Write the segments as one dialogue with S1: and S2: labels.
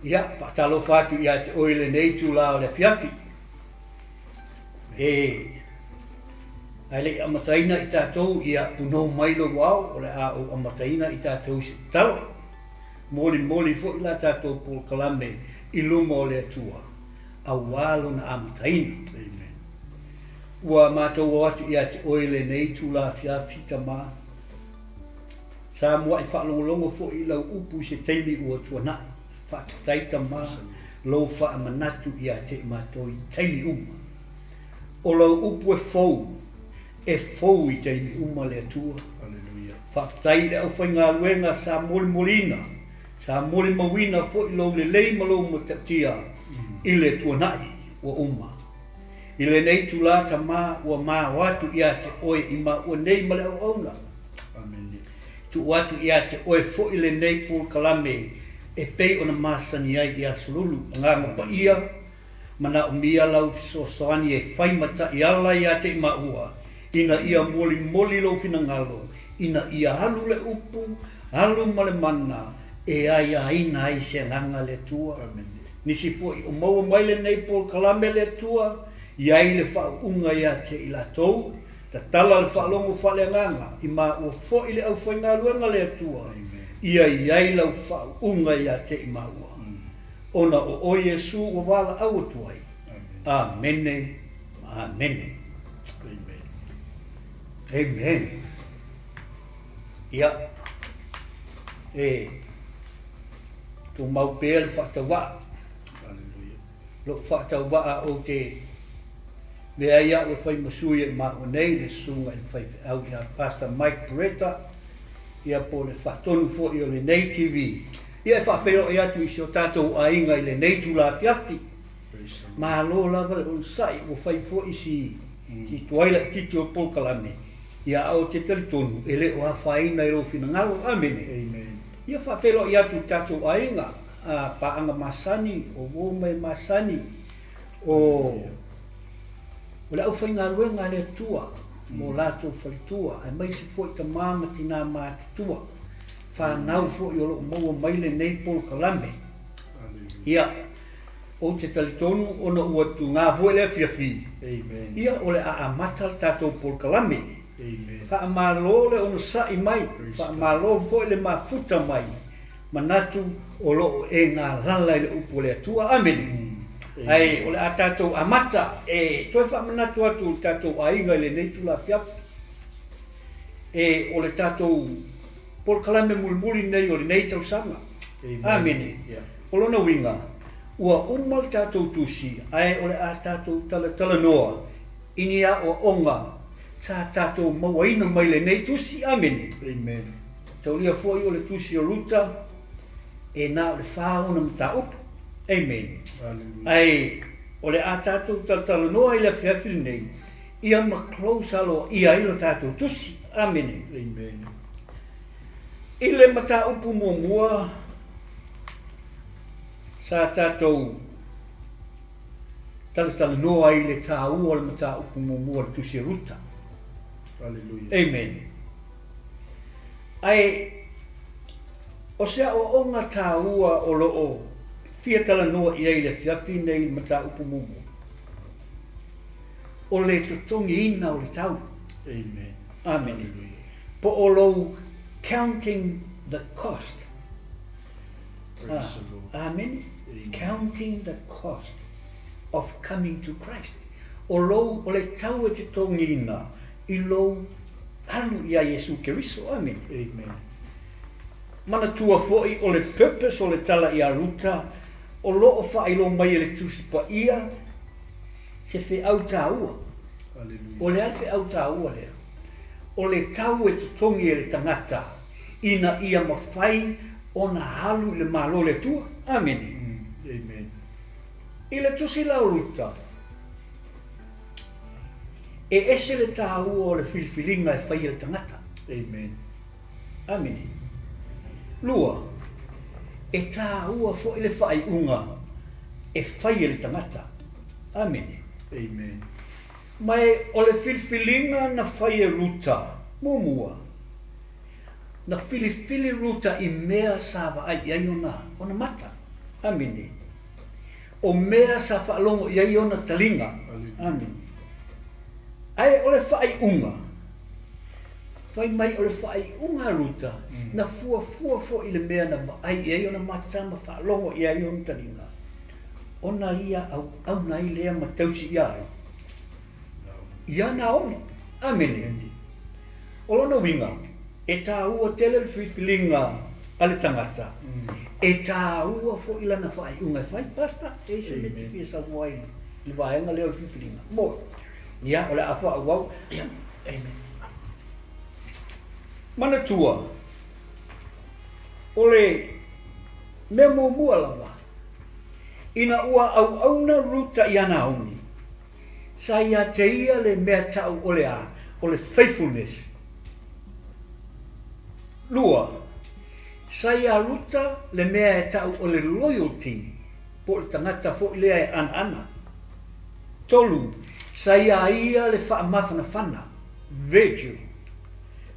S1: Ia, whaatalo whātu ia te oile nei tūlā o le fiafi. Ai le amataina I tātou ia punou mailo wau o le a o amataina I tātou se talo. Moli fo ila tātou pol kalame I luma o le atua. A walo na amataina. Amen. Ua mātou watu ia te oile nei tūlā fiafi tamā. Sa mua I whaalongolongo fo I lau upu se teimi ua tuanai. Whaataita mā, lau wha manatu ia te mātou I teimi uma. O lau upu e fou I teimi uma le atua. Alleluia. Whaatai le au whaingaluenga sa molina, sa moli mawina fo I lau le lei malo matatia I le tuanai ua uma. I le nei tūlata mā ua mā watu ia te oe I mā ua nei ma le au auna. Amen. Tu watu ia te oe fo I le nei pūl kalame e pei ona masani ai I asolulu. Ngā ngapa ia, mana umia lau F쏘ɪᴜ e whaimata I ala ia te ima ua. Ina ia moli lo fina ngalo. Ina ia halu le upu, halu ma le mana, e ai aina ai se nganga le tua. Amen. Nisi foi o maua mai le nei pol kalame le tua, iai le whaunga ia te I latou, ta tala le whaalongo whale nganga, I ma ua foi le au whainga luenga le tua. Ia iai lau whaunga ia te I maua. Ona o Yesu ua wala au atuai. Amene. Amene. Amen. Ia. Tu mau pēr whakatawa. Lo whakatawa o te mea ia o whai masui e mā o nei le sunga I whai au ia Pastor Mike Peretta. Ia po le whatonu fo I o le nei TV. Ia e whawhero e atu I si o tātou a inga I le nei tūlā fiafi. Mā lo lava le unsai o whai fo I si tuaila titi o pol kalame. Ia au te teritonu e le o hawhaina I ro fina ngalo. Amen. Amen. Ia whawhero I atu tātou a inga. Paanga masani, o wome masani. O le au whainga luenga le tua. Mo lato whalitua. Ai mai se fo I ta māma tina mātutua. Whanau fo I olo maua maile nei pol kalame. Ia, o te talitonu ona ua tu ngā fo le fiafi. Ia o le a amata tātou pol kalame. Wha malo le ono sai mai. Wha malo fo le mafuta mai. Manatu o lo e ngā lala le upo le atua. Amen. Ai, o le a tātou amata. Toi wha manatu atu tātou ainga le nei tula fiafi. O le tātou pol kalame mulimuli nei o le nei tau sanga. Amen. O lona winga, ua umal tātou tusi, ai o le a tātou tala noa, ini a o onga, sa tātou mawaina mai le nei tusi. Amen. Tau lia fua I o le tusi o ruta, e nā o le whaona mta upu. Amen. Ai, o le a tātou tala noa I le whiawhiri nei, ia maklausa lo ia I lo tātou tusi. Amen. I le mata upu mua sa tātou tala noa I le tā ua le mata upu mua le tusi ruta. Alleluia. Amen. Ai, o sea o onga tā ua o loo fia tala noa I le fiafi nei mata upu mua. O le totongi ina o le tau. Amen. Amen. Po o lo counting the cost. Amen. Counting the cost of coming to Christ. O lo o le tau e te tongina I lo halu ia Yesu Keriso. Amen. Amen. Mana tua foi o le purpose o le tala I a ruta o lo o whailo mai le tusipa ia se fe au tāua. O le alfe au tāua lea. O le tau e tutongi e le tangata, ina ia mawhai o na halu le malo le tua. Amen. Amen. I le tusi lau ruta, e ese le tāua o le filfilinga e whai le tangata. Amen. Amen. Lua, e tāua fo i le whai unga e whai le tangata. Amen. Amen. Mai o le filfilinga na whai e ruta, mumua. Na filifili ruta I mea sawa ai ona mata. Amene. O mea sa whaalongo iai ona talinga. Amene. Ai ole whaai unga. Whai mai ole whaai unga ruta. Na fua fo i le mea na ai iai ona matama whaalongo iai ona talinga. Ona ia au nai lea matausi iai. Ia na oni. Amene. Olona winga. E tā ua tele le whiwhilinga ale tangata. E tā ua fo ila na whai unga whai pasta. E se me te fia sa wai. Le vaenga leo le whiwhilinga. Mo. Ia ole a wha au. Amen. Mana tua. Ole me mo mua lava. Ina ua au na ruta i ana auni. Sa ia te ia le mea tau ole a. Ole faithfulness. Lua. Sa ia ruta le mea e tau ole loyalty. Po le tangata fo i lea e ana. Tolu. Sa ia le wha mawhana whana. Virtue.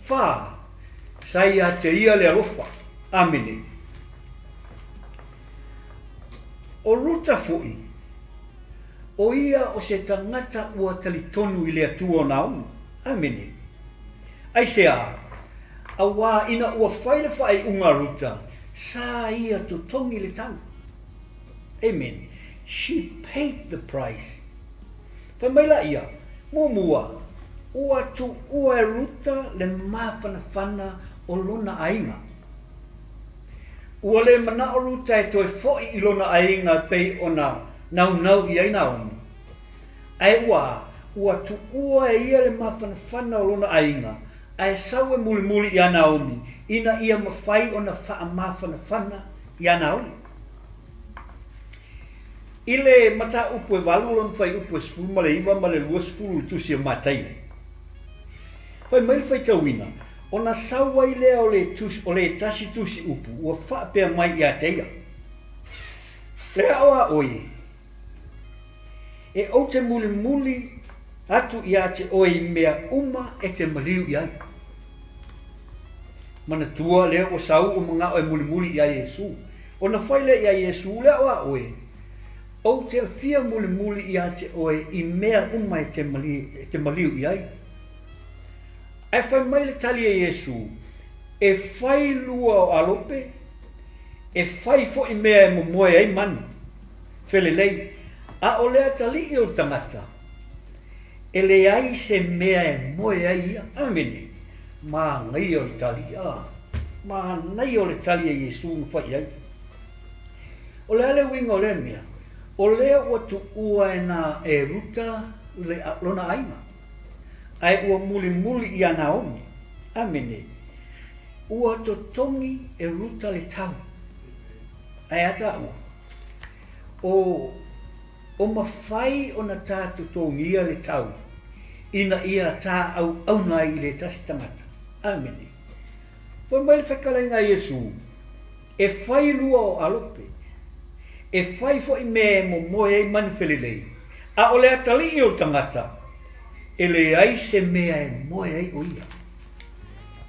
S1: Wha. Sa ia te ia le alofa. Amene. O ruta foi. O ia o se tangata ua talitonu i lea tua nau. Amene. Ai se a. Awa ina ua whaile whai unga ruta. Sa ia to tongi le tau. Amen. She paid the price. Whai maila ia. Mua. Ua tu ua ruta le mawhana whana o lona ainga. Ua le mana o ruta e toi fhoi i lona ainga pei ona nau i aina onu. Ai ua tu ua e ia le mawhana whana o lona ainga. Ai sau e muli i ana oni. Ina ia mawhai ona wha mawhana whana i ana oni. Ile mata upu e walu lon whai upu e sfulu ma le iwa ma le lua sfulu tusi e matai. Whai mail whai tauina. Ona sawa i lea o le tasi tusi upu. Ua wha pia mai i a teia. Lea awa oe. E o te muli atu i a te oe mea uma e te maliu i ai. Mana tua lea o sau o mga oe muli i a Yesu. Ona whai lea i a Yesu lea awa oe. O te fia muli i a te oe i mea uma e te maliu i ai. E whai mai le tali e Yesu. E whai lua o alope. E whai fo i mea e momoe ai manu. Whelelei. A o lea tali i o tangata. E le ai se mea e moe ai ia. Amene. Ma ngai o le tali. Ma ngai o le tali e Yesu mwhai ai. O lea le winga o le mea. O lea ua tu ua e na e ruta le lona ainga. Ai ua muli i ana oni. Amene. Ua to tongi e ruta le tau. Ai ata ua. O mawhai o na tātu tongia le tau. Ina ia tā au nai i le tasi tangata. Amene. Whai mai le whakalai ngā Yesu. E whai lua o alope. E whai fo i me mo moe ei mani whelelei. A o le atali i o tangata. E le ai se mea e moe ei o ia.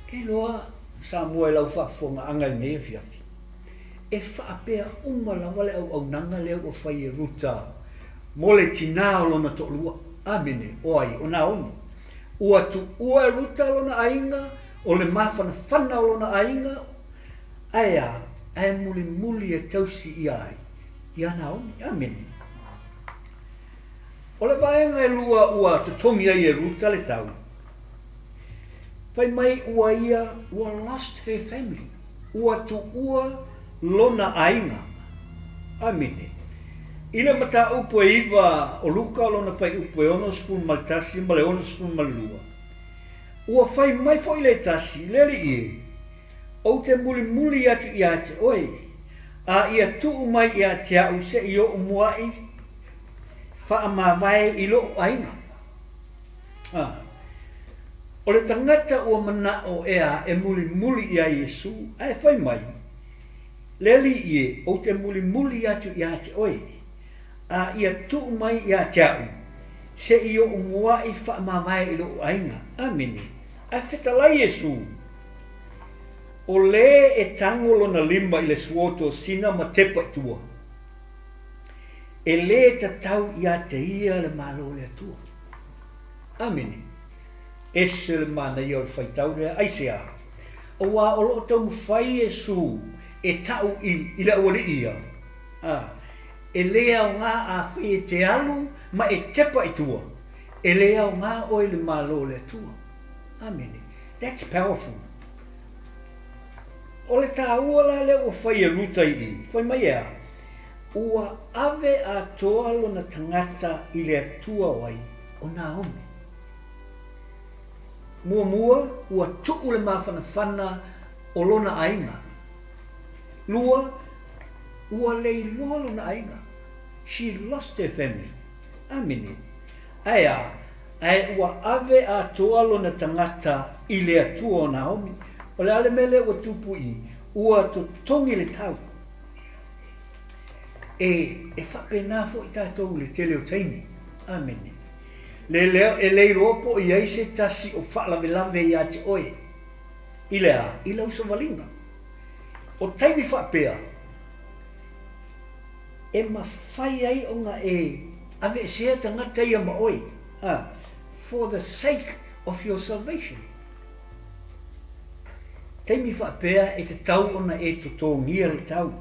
S1: Kei loa sa moe lau whaafonga angai mea fiafi. E whaapea la wale au nanga leo o whai e ruta. Mole tina o lona to lua. Amene. O ai, o na oni. Ua tu ua e ruta lona ainga. O le mawhana whana o lona ainga. Aia, ai muli e tausi i ai. Ia na oni. Amene. O le vaenga e lua ua te tongi ai e ruta le tau. Whai mai ua ia ua lost her family. Ua tu ua lona ainga. Amene. Ile mata upo e iwa o luka o lona whai upo e ono sfulu maltasi ma le ono sfulu malua. Ua whai mai fo i le tasi, lele i o te muli atu i ate oi. A ia tuu mai i ate au se i o umuai wha mawai i lo ainga. O le tangata ua mana o ea e muli i a Yesu, ai whai mai. Leli i o te muli atu i ate oi. A ia tuu mai i ate au se i o umuai wha mawai i lo ainga. Amene. Ai whetalai Yesu. O le e tango lona lima i le suoto sina ma tepa tua. e le tatau ia te ia le malo le atua. Amene. Ese le mana ia o le whaitau le aisea. O wā o loo tau mwhai e su e tau i le awari ia. E lea o ngā a whi e te alu ma e tepa i tua. E lea o ngā o le malo le atua. Amene. That's powerful. O le tā ua la le o whai e ruta i. Whai mai ea. Ua ave a toa lona tangata i le atua wai o nā ome. Mua ua tuu le mawhanawhana o lona ainga. Lua, ua lei loa lona ainga. She lost her family. Amene. Aia, ua ave a toa lona tangata i le atua o Naomi. O le ale mele ua tupu i, ua to tongi le tau. E whapena fo i tātou le tele o taini. Amene. Le leo e lei ropo i eise tasi o whalavelave i a te oe. I lea, i lau sa walinga. O taimi whapea, e mawhai ai o ngā e ave sea tangata ia ma oe. For the sake of your salvation. Taimi whapea e te tau ona e to tōngia le tau.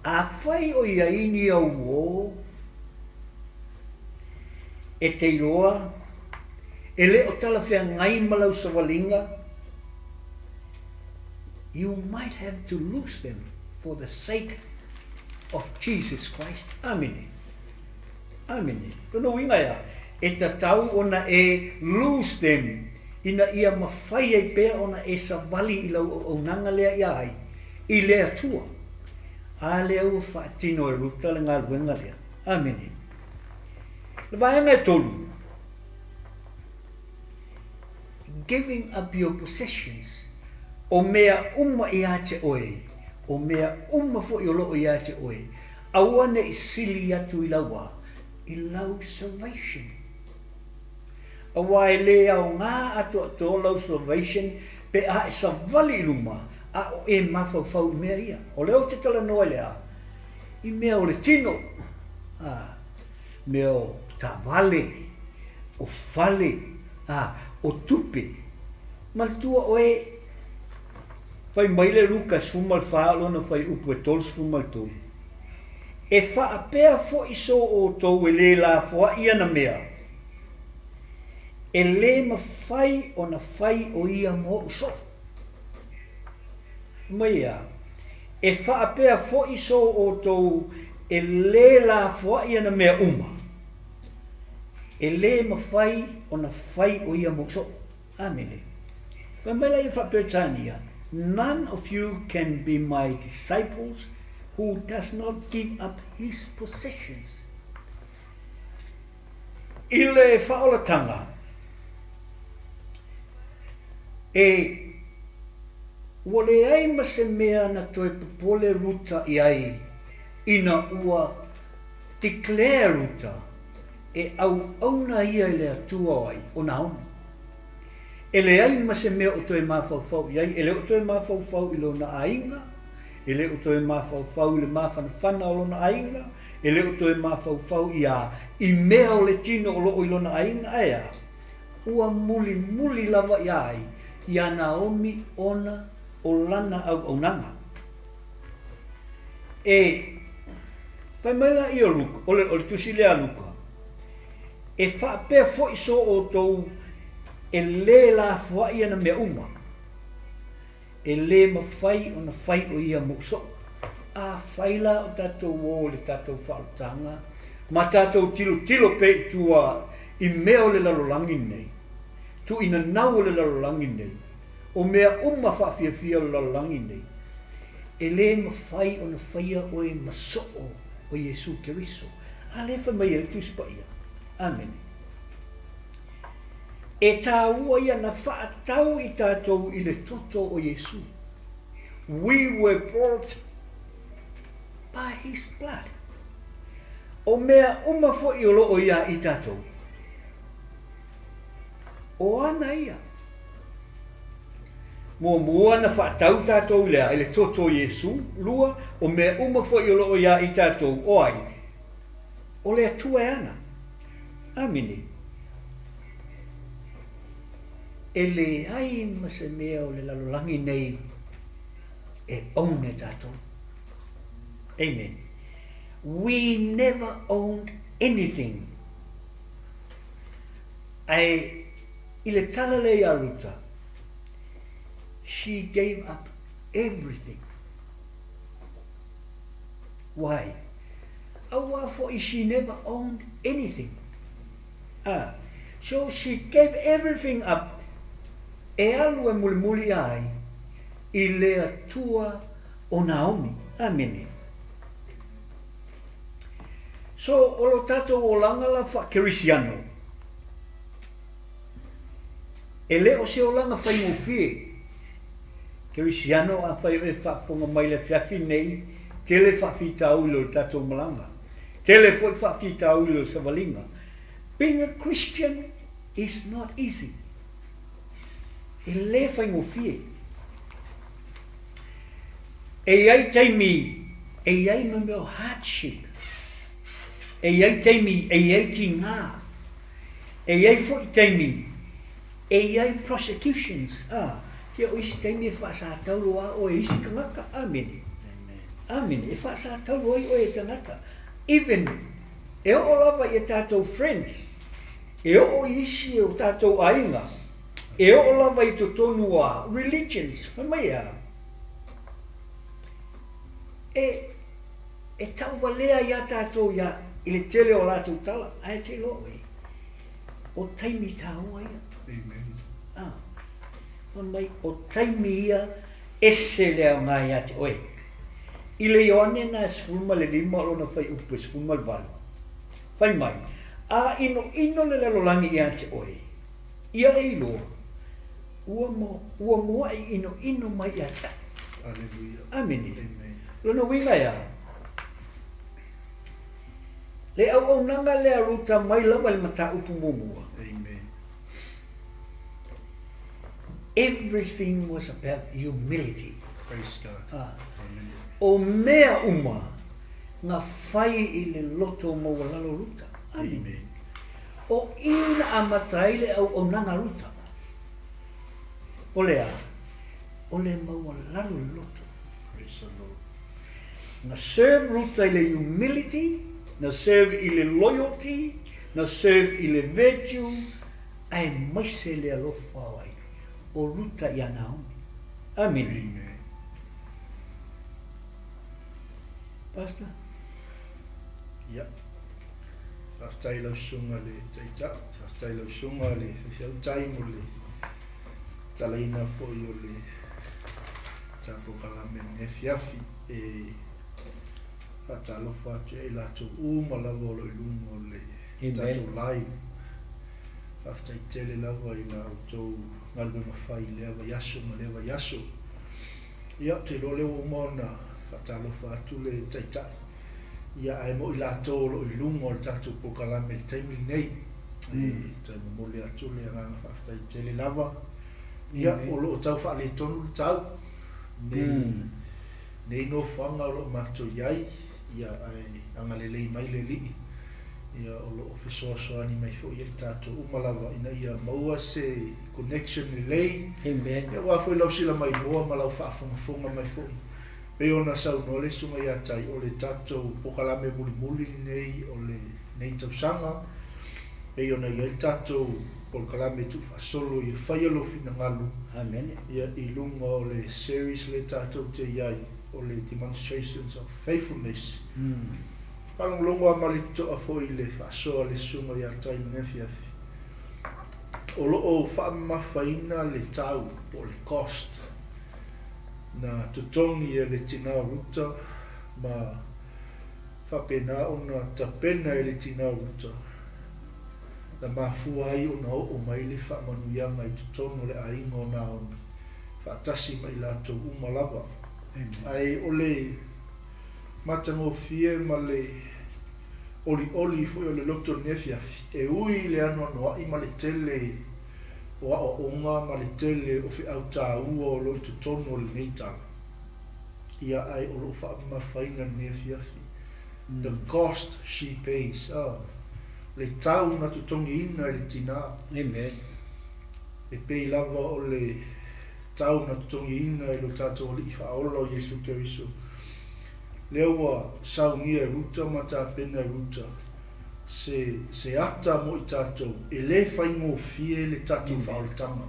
S1: A whai o ia ini au o e te iroa, e le o talawhea ngai malau sa walinga, you might have to lose them for the sake of Jesus Christ. Amene. Amene. Tono winga ia, e ta tau ona e lose them, ina ia mawhai ai pēr ona e sa wali i lau o nanga lea ia ai, i lea tua. A lea ua whaatino e ruta le ngā luenga lea. Amene. Le vaenga e tolu. Giving up your possessions. O mea uma i a te oe. O mea uma fo i o loo i a te oe. Awane i sili atu i laua. I lau salvation. Awa e lea o ngā atu ato lau salvation. Pe a e sa vali luma. A o e mawhau mea ia. O leo te tala noa lea. I mea o le tino. Mea o ta vale. O fale. O tupe. Maltua o e. Fai maile Lukas fumal whaalo na fai upu e tols fumal tolu. E whaapea F쏘ɪᴏ o tau e le la fua ia na mea. E le ma fai o na fai o ia mo uso. Maia, e whaapea F쏘ɪᴏ o tau e le la fua ia na mea uma. E le ma fai o na fai o ia mo uso. Amene. Whamela i whaapea tania. None of you can be my disciples who does not give up his possessions. Ile whaolatanga. Wale ai mase mea na toi popole ruta i ai. Ina ua declare ruta. E au auna ia le atua ai o naona. Ele ai mase mea o toi mawhauwhau i ai. Ele o toi mawhauwhau i lona ainga. Ele o toi mawhauwhau i le mawhanawhana o lona ainga. Ele o toi mawhauwhau i a i mea o le tino o loo i lona ainga. Aia, ua muli lava i ai. I a Naomi ona o lana au nanga. Pai maila i o luka, o le tusi lea luka. E whaapea F쏘ɪᴏ o tau e le la fua ia na mea uma. E le mawhai o na whai o ia mokso. A whaila o tatou o le tatou whaotanga. Ma tatou tilo pe tua i mea o le lalolangi nei. Tu ina nau o le lalolangi nei. O mea uma whaafia o le lalolangi nei. E le mawhai o na whaia o e masoo o Jesu Keriso. A le whamai e tu spaia. Amen. E tā ua ia na whaatau i tātou i le toto o Jesu. We were bought by his blood. O mea uma fo i o loo ia i tātou. O ana ia. Mua na whaatau tātou i lea i le toto o Jesu. Lua, o mea uma fo i o loo ia i tātou. O ai, o le atua e ana. Amini. E le ai ma se mea o le lalolangi nei e own e tātou. Amen. We never owned anything. Ai i le tala le aruta. She gave up everything. Why? Awa for she never owned anything. So she gave everything up. E alu e muli ai i le atua o Naomi. Amene. So o lo tatou o langa la whakerisiano. E le o se o langa whaimofie. Kerisiano a whai e whafonga mai le whiawhi nei, tele whawhita ulo tatou malanga. Tele whawhita ulo sa walinga. Being a Christian is not easy. E le whaimofie. E ai taimi, e ai mameo hardship. E ai taimi, e ai tingā. E ai fwoi taimi, e ai prosecutions. Kia o isi taimi e whaasa taurua o e isi kangaka. Amene. Amene. E whaasa taurua o e tangata. Even, e o lava i tātou friends. E o isi o tātou ainga. E o lava i to tonua religions. Whamea. E tau walea ia tātou ia i le tele o lātou tala. Ai te lo e. O taimi tāua ia.
S2: Amen.
S1: Mai o taimi ia ese lea ngai ate oe. I le Ioane na sfulma le lima lo na whai upe sfulma le valu. Whai mai. Ino le lalolangi i ate oe. Ia e ilo. Ua moa i ino mai ate.
S2: Alleluia.
S1: Amene.
S2: Amen.
S1: Lona winga ia. Le au nanga le aruta mai lawa le mata upu mumua.
S2: Amen.
S1: Everything was about humility.
S2: Praise God.
S1: O mea uma ngā whai i le loto mawalalo ruta.
S2: Amen.
S1: O ina amatai le au nanga ruta. O lea, o le mawalalo loto.
S2: Praise the Lord.
S1: Na serve ruta i le humility, na serve i le loyalty, na serve i le virtue, ai maise le alofa ai. O ruta i Naomi. Amen.
S2: Amen.
S1: Pastor?
S2: Ja. F쏘ɪᴜ le taita, f쏘ɪᴜ le whiawtai mo le talaina po i o le tapo kalame ne fiafi e whatalofa atu e lātou uma lava o lo ilunga o le tatou lai. Aftai tele lava i ngā autou ngalwe mawhai lewa yaso ma lewa yaso. Ia te lo lewa umona whatalofa atu le taitai. Ia ai mo i lātou lo ilunga o le tatou pokalame le taimili nei. Tai mamole atu le nganga whaftai tele lava. Ia o lo o tau wha le tonu le tau. Nei no whanga o lo mato iai. Ia ai angalelei mai le li. Ia o lo F쏘ɪᴜ mai fo i tātou umalawa ina ia maua se connection ni lei.
S1: Amen.
S2: Ia wa foi lau sila mai moa ma lau whaafonga mai fo. Pe ona sau no le sunga ia tai o le tātou pokalame muli nei o le nei tausanga. Pe ona ia tātou pokalame tu whaasolo i whaialo fina ngalu.
S1: Amen.
S2: Ia i lunga o le series le tātou te iai o le demonstrations of faithfulness. Palonglongo a malitoa fo i le whaasoa le sunga ia tai manewhiawhi. O loo whaamawhaina le tau po le cost. Na tutongi e le tina ruta ma whapena o na tapena e le tina ruta. Na mafua ai o na o mai le whaamanuianga i tutongo le ainga o na ona. Whaatasi mai lātou umalawa. Ai o le matango fie ma le oli fo o le loto nefiafi. E ui le ano anoa i ma le tele o a o onga ma le tele o fi au tā ua o lo tutono o le neitanga. Ia ai o lo wha mawhainga nefiafi. the cost she pays. Le tau na tu tongi ina le tina.
S1: Amen.
S2: E pei lava o le tau na tu tongi ina e lo tato li whaolo Yesu Keriso. Lewa saungia ruta ma ta pena ruta. Se ata mo I tato. E le whaingo fie le tato whaoltanga.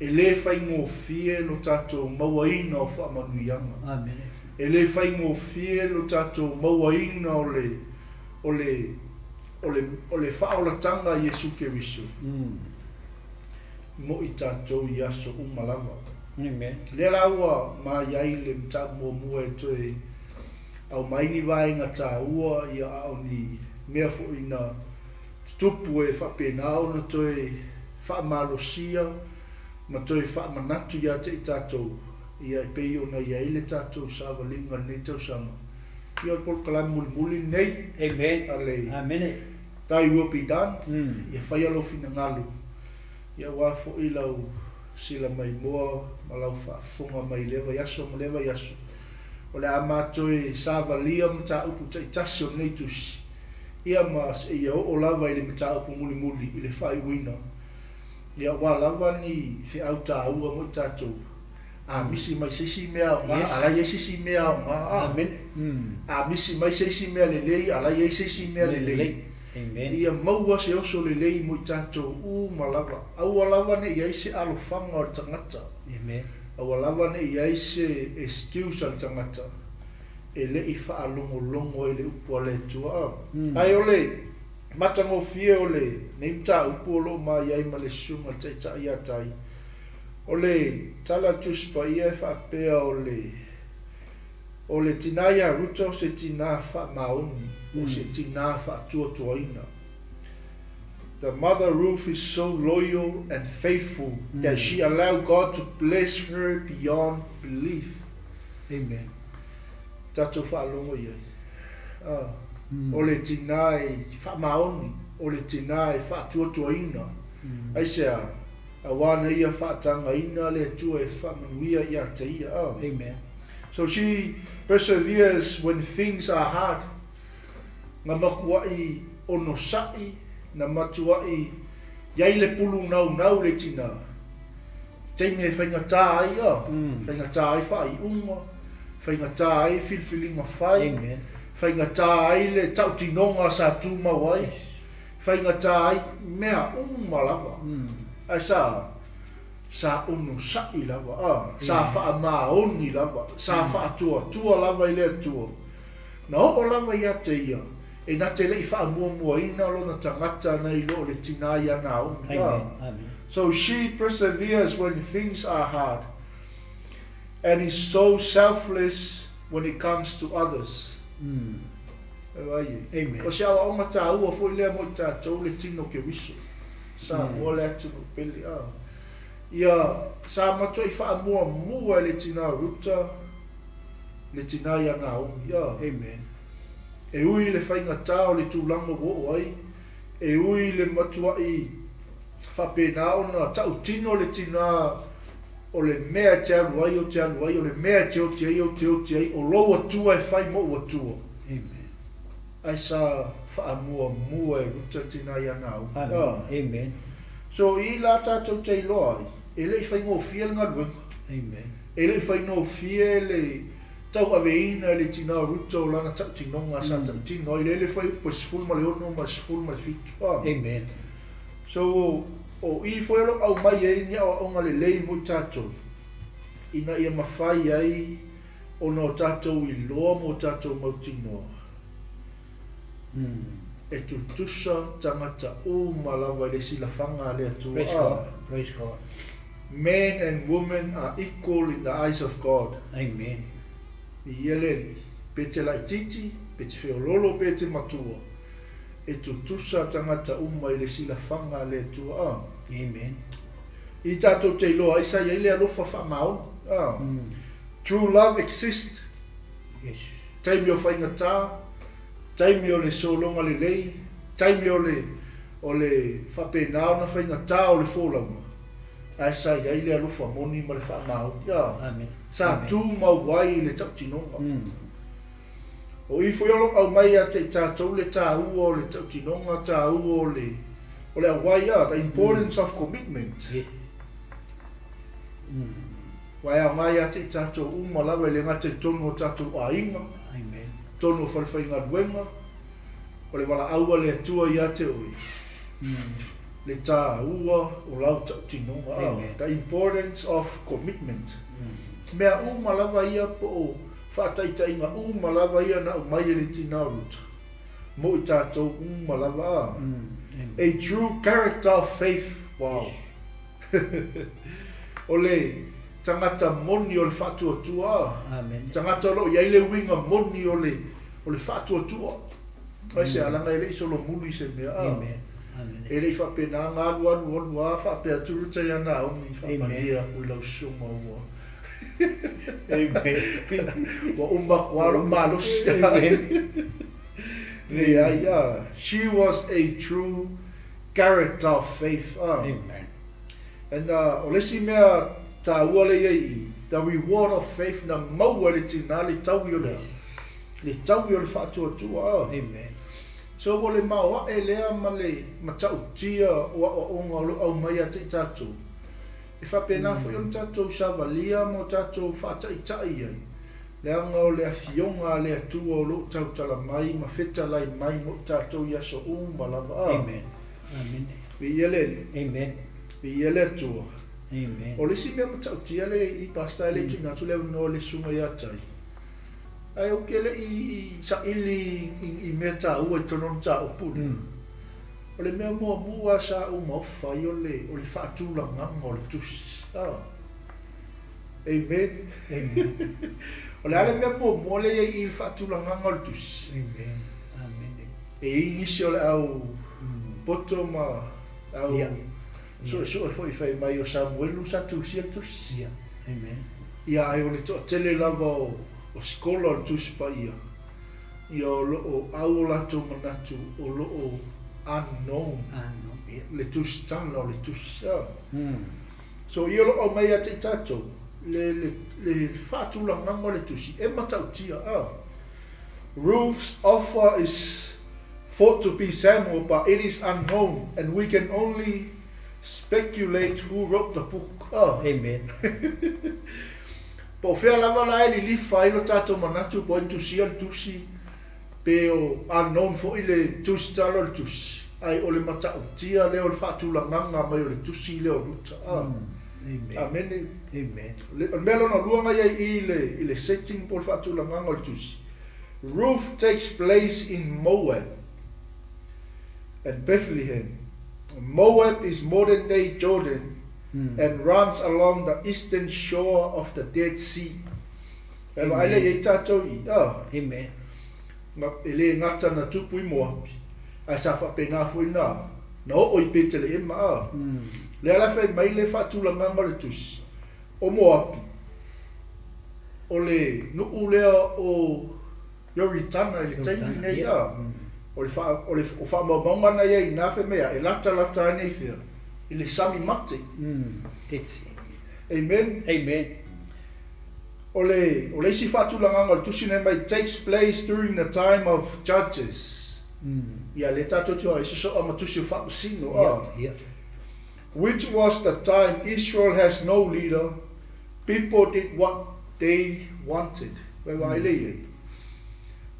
S2: E le whaingo fie lo tato mawaina o whaamanuianga.
S1: Amen.
S2: E le whaingo fie lo tato mawaina o le whaolatanga Yesu Keriso. Mo I tato I aso umalawa.
S1: Amen.
S2: Le laua ma iai le mta mua e toe au maini vainga ta ua ia au ni mea fo ina tupu e whapenao na toe whaamalosia ma toe whaamanatu ia te I tato ia I pei ona iai le tato sawa linga ne tau sama. Ia pol kalam muli nei.
S1: Amen.
S2: Ale.
S1: Amen.
S2: Tai will be done. Ia whaialo fina ngalu. Ia wafo I lau sila mai moa malau whaafunga mai lewa yaso ma lewa yaso. O le amatoe savalia mta upu ta itasio nei tusi. Ia mas ia o lava I le mta upu muli I le whai wina. Ia wa lava ni whi au ta ua mo tatou. Misi mai sisi mea o maa, ala ye sisi mea o maa.
S1: Amen.
S2: Misi mai sisi mea le lei, ala ye sisi mea le lei.
S1: Amen.
S2: Ia maua se oso le lei mo tatou malava. Au lava ne ia se alofanga o tangata.
S1: Amen.
S2: Au lava ne ia se excuse o tangata. E le I whaalongo e le upo le tua. Ai ole, matango fie ole, neimta upo lo ma iai ma le sunga te tai atai. Ole tala tuspa ia whapea ole tinaya ruto se tina wha maoni, o se tina wha tuatuaina. The mother Ruth is so loyal and faithful that she allowed God to bless her beyond belief.
S1: Amen.
S2: Tato whaalongo iai. Ole tina e wha maoni, ole tina e wha tuatuaina. Ai sea, awana ia whaatanga ina le tua e whamanuia ia te ia.
S1: Amen.
S2: So she perseveres when things are hard. Nga makuai ono sai, na matuai iai le pulu nau le tina. Teime e whaingatā ai whaingatā ai whai unga, whaingatā ai whilwhilinga whai,
S1: Amen.
S2: whaingatā ai le tautinonga sa tūmawai, whaingatā ai mea lava. Ai sa ono sai lava, sa whaamaoni lava, sa whaatua lava I le atua. Na o lava ia te ia, e na te lei whaamua ina lo na tangata nei lo le tinaya na o.
S1: Amen.
S2: So she perseveres when things are hard and is so selfless when it comes to others.
S1: Amen.
S2: O se awa onga tā ua fo lea mo I tātou le tino ke wiso. Sa ua le atu no peli. Ia sa matua I whaamua le tina ruta, le tina ia na ongi.
S1: Amen.
S2: E ui le whaingatā o le tūlanga wo ai, e ui le matua I whapena o na tau tino le tina o le mea te aluai o le mea te o te ai, o lo atua e whai mo atua.
S1: Amen.
S2: Ai sa whaamua e ruta tina ia na ongi.
S1: Amen.
S2: So I la tātou te iloa ai, e le I whaingo fie ngā ruenga.
S1: Amen.
S2: E le I whaingo fie le tau aveina le tina ruta o lana tau tinonga sa tau tino. I le whai upa sifuru ma le ono ma sifuru ma le fitu.
S1: Amen.
S2: So o I whai lo au mai e ni au onga le lei mo tātou. Ina ia mawhai ai o no tātou I loa mo tātou mautinoa. E tu tusa tangata malawa le silafanga le atua.
S1: Praise God. Praise God.
S2: Men and women are equal in the eyes of God.
S1: Amen.
S2: I eleli, pe te laititi, pe te whiololo, pe te matua. E tu tusa tangata I le silafanga le atua.
S1: Amen.
S2: I tātou te iloa, isa ia ile alofa whamaon. True love exists.
S1: Yes.
S2: Taimi o whaingatā, taimi o le solonga le lei, taimi o le whapenao na whaingatā o le wholaunga. Ai sa ia ile alofa moni ma le whamao.
S1: Amen.
S2: Sa tū mau wai le tautinonga. O I whaiolo au mai a te tātou le tāua o le tautinonga tāua o le awai the importance of commitment. Wai a mai a te tātou umalawa le ngā te tono tātou ainga. Tono whalwhainga ruenga. O le wala aua le atua i a te oi. Le tāua o lau tautinonga. The importance of commitment. Mea umalawa ia po o whaataitainga umalawa ia na umai le tina ruta. Mo I tātou umalawa. A true character of faith. Wow. O le tangata moni o le whatuatua. Tangata lo iai le winga moni o le whatuatua. Kai se alanga ele iso lo muli se mea. Ele whapena ngā ruan whapea turuta ia nā omi whapania ui lau sunga ua. Wa umakwaro malos. She was a true character of faith. And olesi mea ta wale ye the reward of faith na maua le tina le tau yo le fatua tua. So wale maua e lea ma le matau tia o onga au mai a te tatu. E whapena fo yon tatu savalia mo tatu whataitai ai. Le anga o le afionga le atua o lo tau tala mai ma feta lai mai mo tatu yaso malava.
S1: Amen. Amen.
S2: Wīele tua.
S1: Amen.
S2: O le si mea matau tia le I pasta le tina tu leo no le sunga ia tai. Ai o ke le I sa ili I mea ta ua tonon ta o puni. O le mea mua sa o mawhai o le whaatula nganga o le tusi. Amen. O le ale mea mua le I whaatula nganga o le tusi.
S1: Amen.
S2: E inisi o le au poto ma au so e foi fai mai o Samuelu sa tusi al tusi.
S1: Amen.
S2: Ia ai o le to tele lava o skola o tusi pa ia. Ia o au o lato manatu o lo o unknown. Le tusi tala o le tusi. So ia lo o mai a te tato le fatula nganga le tusi e matau tia. Ruth's offer is thought to be Samuel, but it is unknown, and we can only speculate who wrote the book.
S1: Amen.
S2: Po fea lava la li fai lo tato manatu po tusi al tusi pe o unknown fo ile tusi talo al tusi. Ai o le matau tia le o le whaatulanganga mai o le tusi le o ruta. Amen. Le melo na luanga iai I le setting po le whaatulanganga o le tusi. Ruth takes place in Moab and Bethlehem. Moab is modern day Jordan and runs along the eastern shore of the Dead Sea. Amen.
S1: Amen.
S2: Ele ngata na tupu I Moabi. Ai sa whapena fuina. Na o I petele e maa. Le ala fai mai le whaatulanganga le tusi. O Moabi. O le nuu lea o Yoritana I le taimi nei a. O le whamamanga na iei nā whemea e lata nei whia. I le sami mate. Amen. O le isi whatulanganga o tusi nei mai takes place during the time of Judges. Ia le tato tua I so ama tusi whapusino. Which was the time Israel has no leader. People did what they wanted. Wai le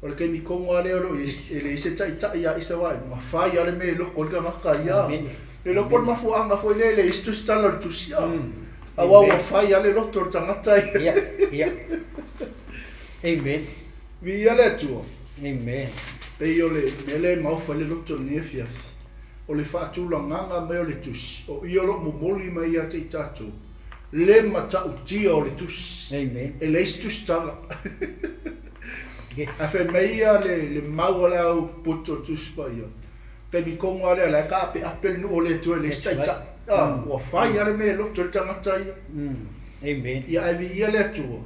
S2: o le kemi konga leo lo ele se tai ia isa wa ma fai ale me lo ko ga maka ia e lo pon ma fu anga foi le istu stalo tu sia a wa fai ale lo tor tangata ia Amen. Vi ale tu.
S1: Amen.
S2: Pe yo le mele ma fa le lo to nefia o le fa tu langa me o le tus o io lo mo moli mai ia te tatu le mata utia o le tus.
S1: Amen.
S2: E le istu stalo a fe meia le maua le au puto tuspa ia. Pe mi konga le ka pe apel no o le tu le staita. O fai ale me lo tu tangata ia.
S1: Amen.
S2: Ia ai ia le tu.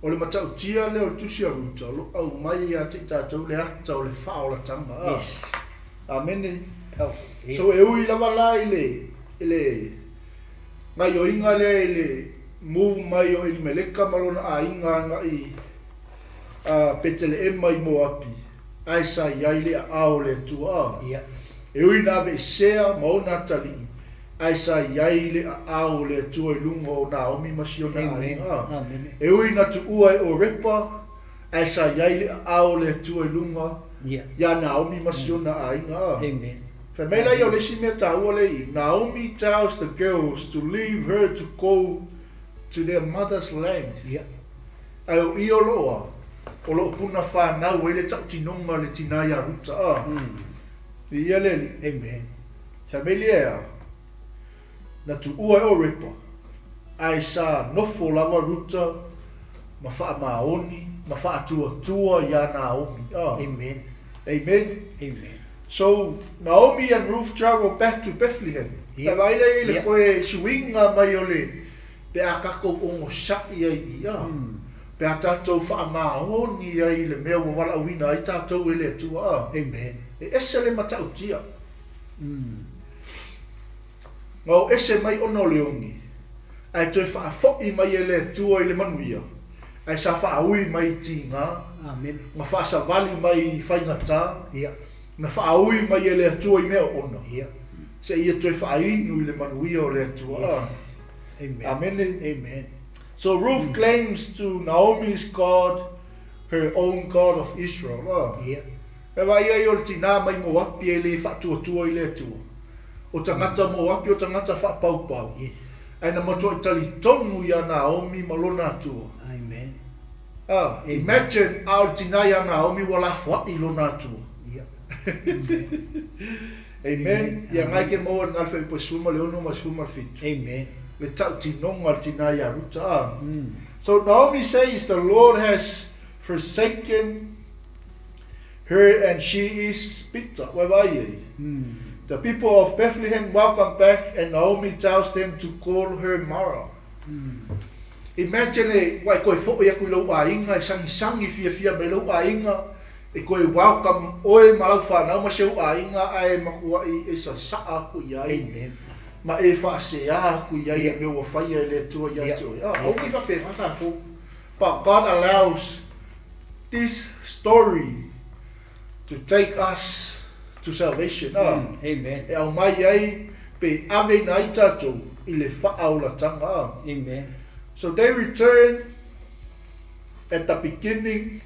S2: O le matau tia le o tusi a ruta lo au mai ia te tātou le ata o le wha o la tanga. Amen. So e ui lava la ile ngai o inga le move mai o ili meleka malona a inga ngai Petele mai mo api. Ai sa iai le ao le tua. E ui na ve sea mo na tali. Ai sa iai le ao le tua lunga o Naomi masiona ainga. E ui na tu ua o repa. Ai sa iai le ao le tua lunga. Ya Naomi masiona ainga. Famela yo le si me taua le Naomi tells the girls to leave her to go to their mother's land. Ai o i o loa. O lo puna whanau e le tau tinonga le tinaya ruta. Ia leli. Familia na tu ua o repa. Ai sa nofo lava ruta ma wha maoni, ma wha tua ya Naomi. Amen. So Naomi and Ruth travel back to Bethlehem. Ta vaile le koe suinga mai o le pe a kako ongo sa'i ai ia. Pe a tātou wha maoni ai le mea wala wina ai tātou e le tua. E ese le matau tia. Ngau ese mai ono leongi. Ai toi wha fo'i mai e le tua i le manuia. Ai sa wha ui mai ti ngā. Ma wha sa vali mai whaingata. Na wha ui mai e le tua i mea ono. Se ia toi wha inu i le manuia o le tua. Amen. So Ruth claims to Naomi's God, her own God of Israel. E vai ai o tina mai mo api e le wha tua i le tua. O tangata mo api o tangata wha pau. Ai na matua i tali tonu ia Naomi malona tua. Imagine au tina ia Naomi wala whaati lona tua. Amen. Ia ngai ke mo ngal fa po suma le ono ma suma fit. Le tau tinonga tina ia ruta. So Naomi says the Lord has forsaken her and she is bitter. The people of Bethlehem welcome back and Naomi tells them to call her Mara. Imagine wai koe fo'o ia kui lau ainga, sangi fia me lau ainga. E koe welcome oe malau whanau ma seu ainga ai makua i sa saa ku iai. Ma e whaasea ku iai e mewa whaia e le tua iai tui. Oki whape whatapo. But God allows this story to take us to salvation.
S1: Amen.
S2: E au mai ai pe ave nai tatou i le whaaolatanga. So they return at the beginning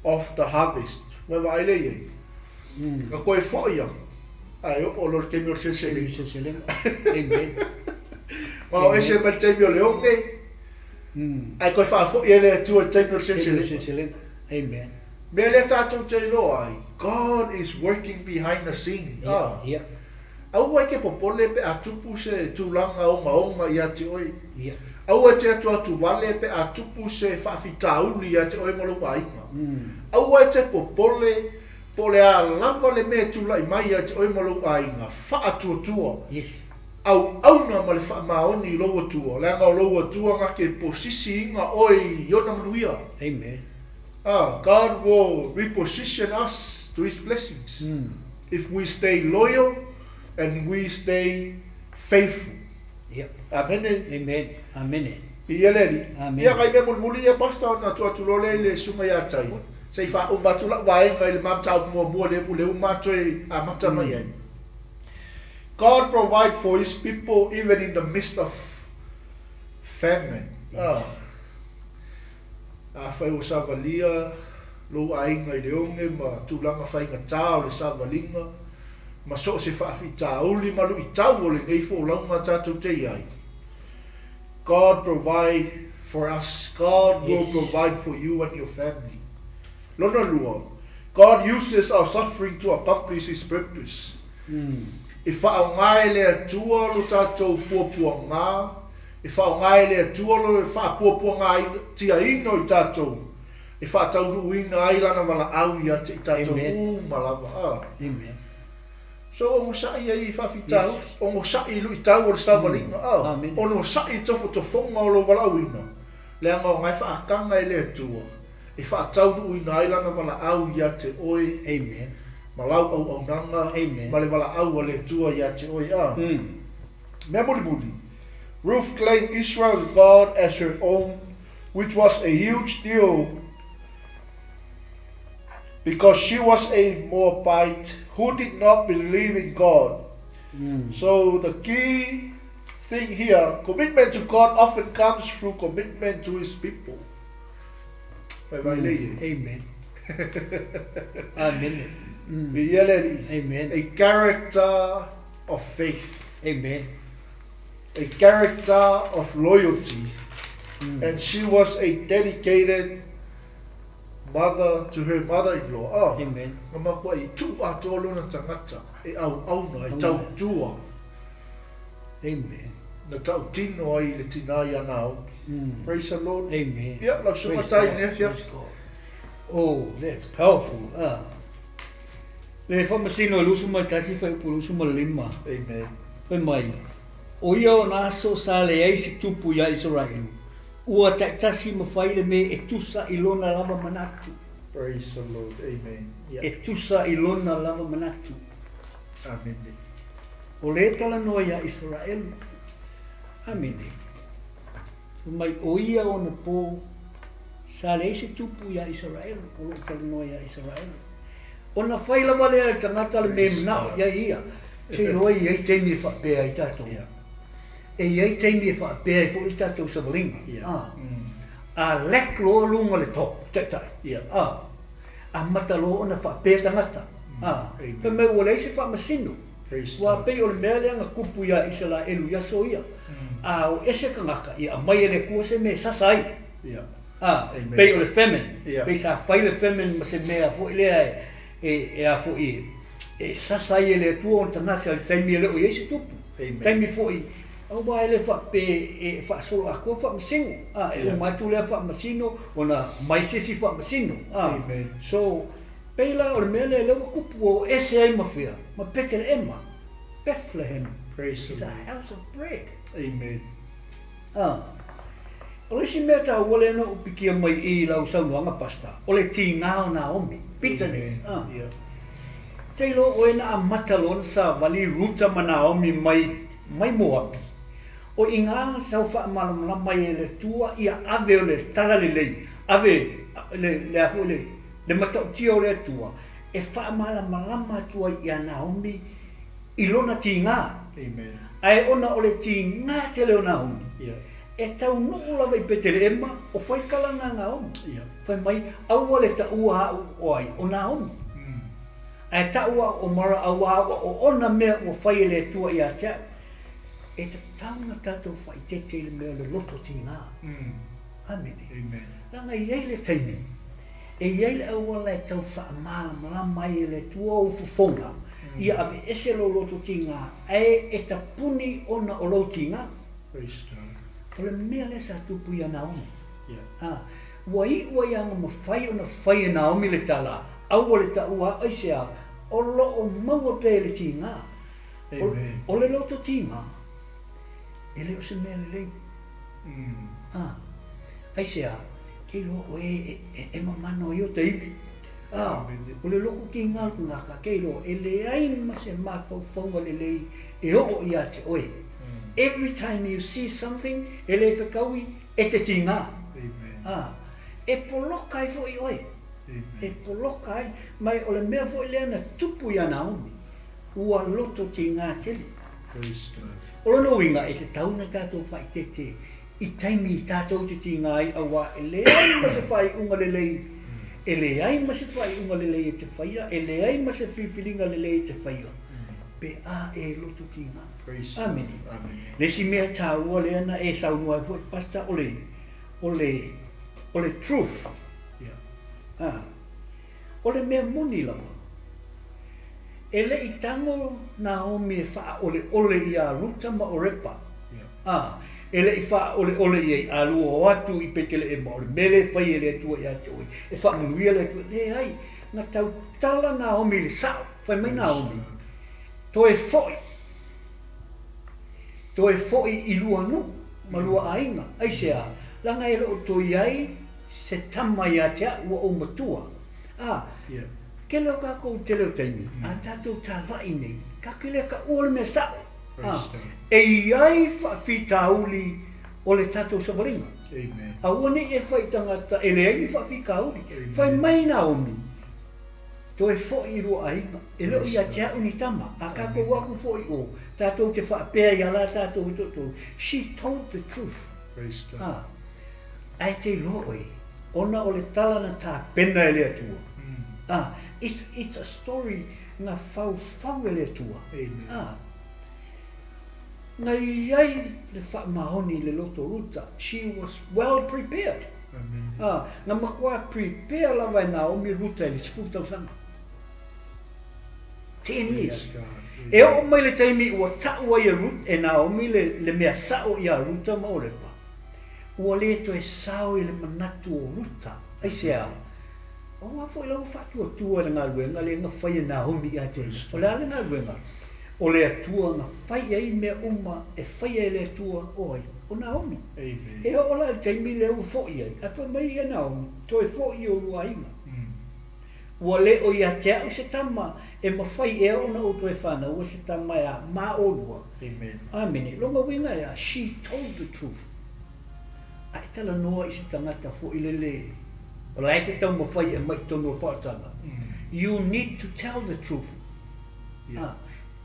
S2: of the harvest. Wewe ai lei. Ka koe whaia. Ai o lo ke mio 𝘔𝘢𝘪𝘓. Amen. Ma o ese ma te mio leonge. Ai koe wha whaia le tua te mio 𝘔𝘢𝘓. Amen. Me le tātou te loa ai. God is working behind the scene. Au wai ke popole pe atupu se tūlanga onga ia te oi. Au te atu wale pe atupu se whawhitauli ia te oi molo wainga. Au te popole pole a lava le me tula i mai ia te oi molo wainga. Whaatua. Au na ma le whaamaoni loa tua. Leanga o loa tua nga ke posisi inga oi yona manuia.
S1: Amen.
S2: God will reposition us to his blessings. If we stay loyal and we stay faithful. Amen. Ia leli. Ia kai me mulmuli ia pasta na tua tulole le sunga ia tai. Sei fa o matula wae kai le mam tau mo le matoi a mata mai ai. God provide for his people even in the midst of famine. Fai o savalia lo ainga i leonge ma tulanga whainga tau le savalinga ma so se whaafi tauli ma lu i tau o le ngei fo launga tātou te iai. God provide for us. God will provide for you and your family. Lona lua. God uses our suffering to accomplish his purpose. E whaongai le atua lo tātou puapua ngā. E whaongai le atua lo e whaapuapua ngā tia ino i tātou. E whaatauru uina ailana wala au ia te i tātou malawa.
S1: Amen.
S2: So o mosai ai whawhitau, o mosai lui tau o le savalinga. O mosai tofo tofonga o lo walauina. Leanga o ngai whaakanga e le atua. E whaatauru uina ailana wala au ia te oi.
S1: Amen.
S2: Malau au nanga.
S1: Amen.
S2: Ma le wala au le atua ia te oi. Mea muli. Ruth claimed Israel's God as her own, which was a huge deal because she was a Moabite who did not believe in God. So the key thing here, commitment to God often comes through commitment to His people.
S1: Amen. Amen. Amen.
S2: A character of faith.
S1: Amen.
S2: A character of loyalty. And she was a dedicated mother to her mother-in-law.
S1: Amen. Amen.
S2: Na tau tino ai le tina ia nao. Praise the Lord.
S1: Amen.
S2: Yeah, la suma tai nefia.
S1: Oh, that's powerful. Le whamasino lusu mai tasi whai pulusu ma lima.
S2: Amen.
S1: Whai mai. O ia o naso sa le eisi tupu ia Israelu. Ua tasi ma whai le me e tusa ilona lava manatu.
S2: Praise the Lord. Amen. Yeah.
S1: E tusa ilona lava manatu.
S2: Amen.
S1: O le tala noa ia Israelu. Amen. Mai o ia o na po sa le eisi tupu ia Israelu. O le tala noa ia Israelu. O na whaila wale a tangata le me mnao ia ia. Te roa i ei teimi e whapea i tātou. E ei teimi e whapea i fo i tātou savalinga. A lek loa lunga le top, tai. A mata loa na whapea tangata. Ka me ua leise whamasino. Wa pei o le mea leanga kupu ia isala elu yaso ia. A o ese kangaka ia a mai ele kua se me sasai. Pei o le femen. Pei sa whaile femen ma se mea fo ilea e a fo i. E sasai ele tua on tangata le taimi ele o yeise tupu. Taimi fo i. Au ba ele whape e whaasolo a kua whamasino. E o matu lea whamasino o na maisesi whamasino. So, peila o le mea le lewa kupu o ese ai mawhia. Ma pete le ema. Bethlehem is a house of bread.
S2: Amen.
S1: O le si mea ta wale na upikia mai i lau saunuanga pasta. O le ti ngao na omi. Bitterness. Teilo o ena a matalon sa wali ruta ma Naomi mai Moabi. O inga sau wha malama mai e le tua ia ave o le tala le lei. Ave le afu le matau tia o le tua. E wha malama tua ia Naomi ilona ti ngā. Ai ona o le ti ngā te leo Naomi. E tau nuu lawa i pete le ema o whaikala ngā Naomi. Whai mai aua le ta ua hau o ai o Naomi. Ai ta ua o mara aua o ona mea o whai le tua i a tea. E ta taunga tātou whai tete le mea le loto ti ngā. Amen. Langa i ei le taimi. E ei le aua le tau wha malama mai e le tua o fufonga. Ia ave ese lo loto ti ngā. E ta puni ona o lo ti ngā. O le mea le sa tupu ia Naomi. Ua i ua ianga ma whai ona whai e Naomi le tala. Aua le ta ua aisea o lo o maua pe le ti ngā. O le loto ti ngā. E leo se mea le lei. Aisea, kei lo o e mamano i o te iwi. O le loko ki ngā ngaka, kei lo e le aini ma se mawhauwhaunga le lei e o i a te oe. Every time you see something, e le whakaui e te ti ngā. E polokai fo i oe. E polokai, mai o le mea fo i lea na tupu i a Naomi. Ua loto ti ngā tele. O lono winga e te tauna tātou whai tete i taimi i tātou te ti ngā i awa e le ai ma se whai unga le lei. E le ai ma se whai unga le lei e te whaia. E le ai ma se whiwhiringa le lei e te whaia. Pe a e loto ti ngā. Amen. Le si mea tā ua le ana e saunua e fwoi pasta o le truth. O le mea muni lawa. E le i tango Naomi e wha ole i a ruta ma o repa. E le i wha ole i a lua o atu i petele e ma o le mele whai e le atua i a te oi. E wha manuia le atua. Le ai, ngā tau tala Naomi le sao. Whai mai Naomi. To e foi. To e foi i lua nu. Ma lua ainga. Ai sea. Langa e leo to iai se tama i a tea ua o matua. Ke leo ka kou te leo taimi, a tātou tā lai nei, ka ke leo ka ua le mea sao. E iai whawhitauli o le tātou savalinga. A ua nei e whai tangata, e le ai ni whawhikauli. Whai mai Naomi, Toi fo'i roa inga, e leo ia te au ni tama, a ka ko waku fo'i o, tātou te whaapea ia la tātou i toto. She told the truth. Ai te loe, ona o le talana tā pena e lea tua. It's a story ngā whau e lea tua. Ngā iai le whaamahoni le loto ruta, she was well prepared. Ngā makua prepare lawa e Naomi ruta e le 10,000. 10 years. E o mai le taimi ua ta'u ai a Ruth e Naomi le mea sa'o i a Ruta ma o le pa. Ua le to e sao i le manatu o Ruta. Ai se au. O wa fo i lau whatua tua na ngā luenga le ngā whai e Naomi i a te. O le ale ngā luenga. O le atua ngā whai ai mea uma e whai ai le atua oi. O Naomi. E o la le taimi le u fo i ai. A wha mai i a Naomi. To e fo i o rua inga. Ua le o i a te au se tama e mawhai e ona o toi whana ua se tama e a ma o rua. Amene. Longa winga e a she told the truth. A e tala noa i se tangata fo i lele. O lai te tau mawhai e mai tono o whaatanga. You need to tell the truth.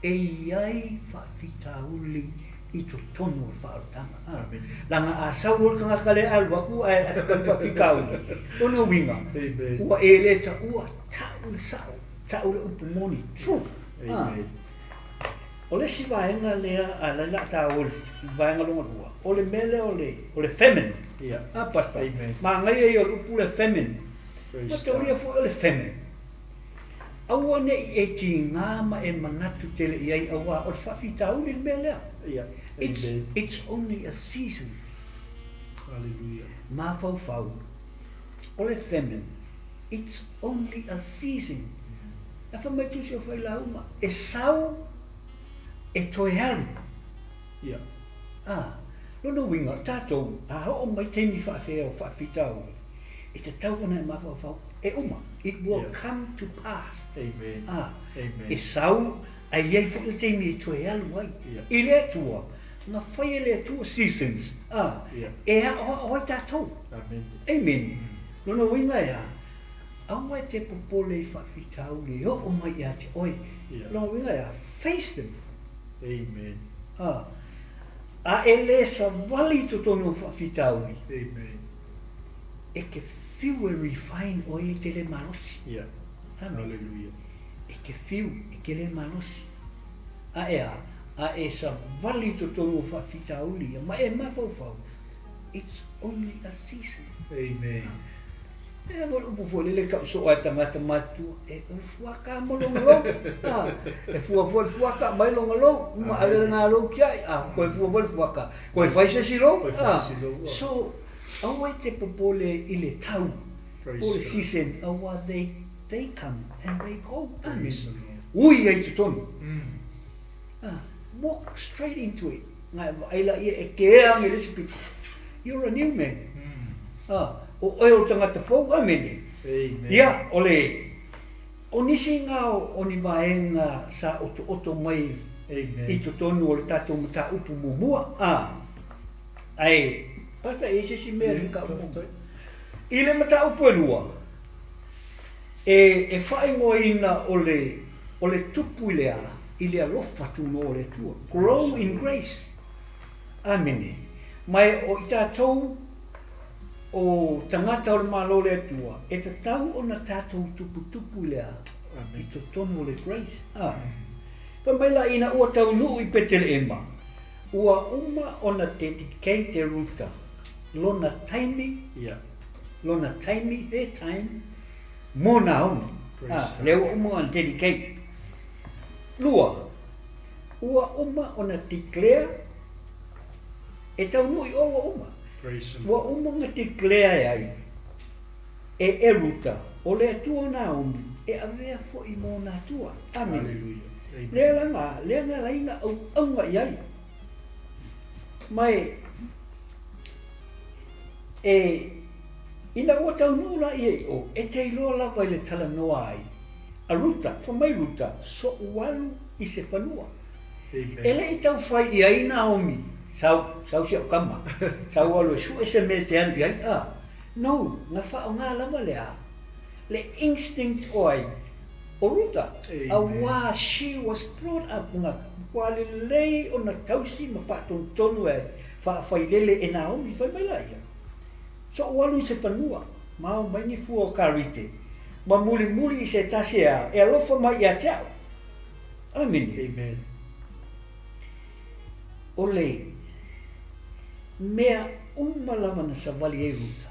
S1: E iai whawhita uli i to tono o whaatanga. Langa a sauro ka ngaka le alwaku a e whawhika uli. Ono winga. Ua e le ta ua tau le sao. Tau le upumoni. Truth. O le si vaenga lea a la la ta uli. Vaenga longa rua. O le mele o le feminine. Pasta. Ma ngai e o le upu le feminine. Ma te olia fo o le feminine. Aua ne i e ti ngama e manatu tele i ai aua o le whawhita uli le mele. It's only a season.
S2: Hallelujah.
S1: Ma fau fau. O le feminine. It's only a season. A wha mai tusi o whai lauma. E sau e toi halu. Lono winga, tātou, a ho mai teimi whawhea o whawhita uli. E te tauana e ma fau fau. E uma. It will come to pass. E sau, a iei fo i teimi e toi halu ai. I lea tua. Ngā whai e lea tua seasons. E a hoi tātou. Amen. Lono winga e a. Aua e te popole i whawhita uli. O mai e a te oi. Lono winga e a. Face them.
S2: Amen.
S1: A e le sa wali to tono whawhita uli. E ke whiu e refine o e te le malosi.
S2: Hallelujah.
S1: E ke whiu e ke le malosi. A e sa wali to tono whawhita uli. Ma e mawhau. It's only a season.
S2: Amen.
S1: E mo upu fo le ka so a tangata matu e fuaka mo longo. E fuaka mai longo. Ma ale nga lo kia ko fuaka. Ko fai se silo. So awa te popole i le tau. O le season awa they come and they go. Ui ai te tonu. Walk straight into it. Nga aila e ke ang le spiko. You're a new man. O oil tangata fau amene. Ia, ole. O nisi ngao o ni vaenga sa oto mai i to tonu o le tatou mata upu mumua. Ai, pata e se si mea rinka upu. I le mata upu e lua. E whae ngoina o le tupu i lea, i lea lofa tu no le tua. Grow in grace. Amene. Mai o i tātou o tangata o le malo le atua, e te tau o na tātou tupu lea, i to tono le grace. Pa mai la ina ua tau nuu i petele ema, ua uma o na dedicate te ruta, lona taimi, he time, mona onu. Leo uma o na dedicate. Lua, ua uma o na declare, e tau nuu i oa uma. Wa umonga te klea ai e ruta o le atua Naomi e avea fo i mō nā tua. Amen. Lea nga lainga au nga iai. Mai ina ua tau nula i o e te iloa lava i le tala noa ai. A ruta, fa mai ruta, so walu i se whanua. E le i tau whai i ai Naomi. Sau siap kama. Sau alo su ese me te anu ai. No, nga wha o ngā lama lea. Le instinct o ai. o ruta. Awa, she was brought up nga wale lei o na tausi ma whaton tonu e whailele e Naomi whai mai lai. So walu se whanua, mao mai ni fua karite. Ma muli i se tase a, e alofa mai a tau. Amen.
S2: Amen.
S1: Ole, mea umalawa na sa wali e ruta.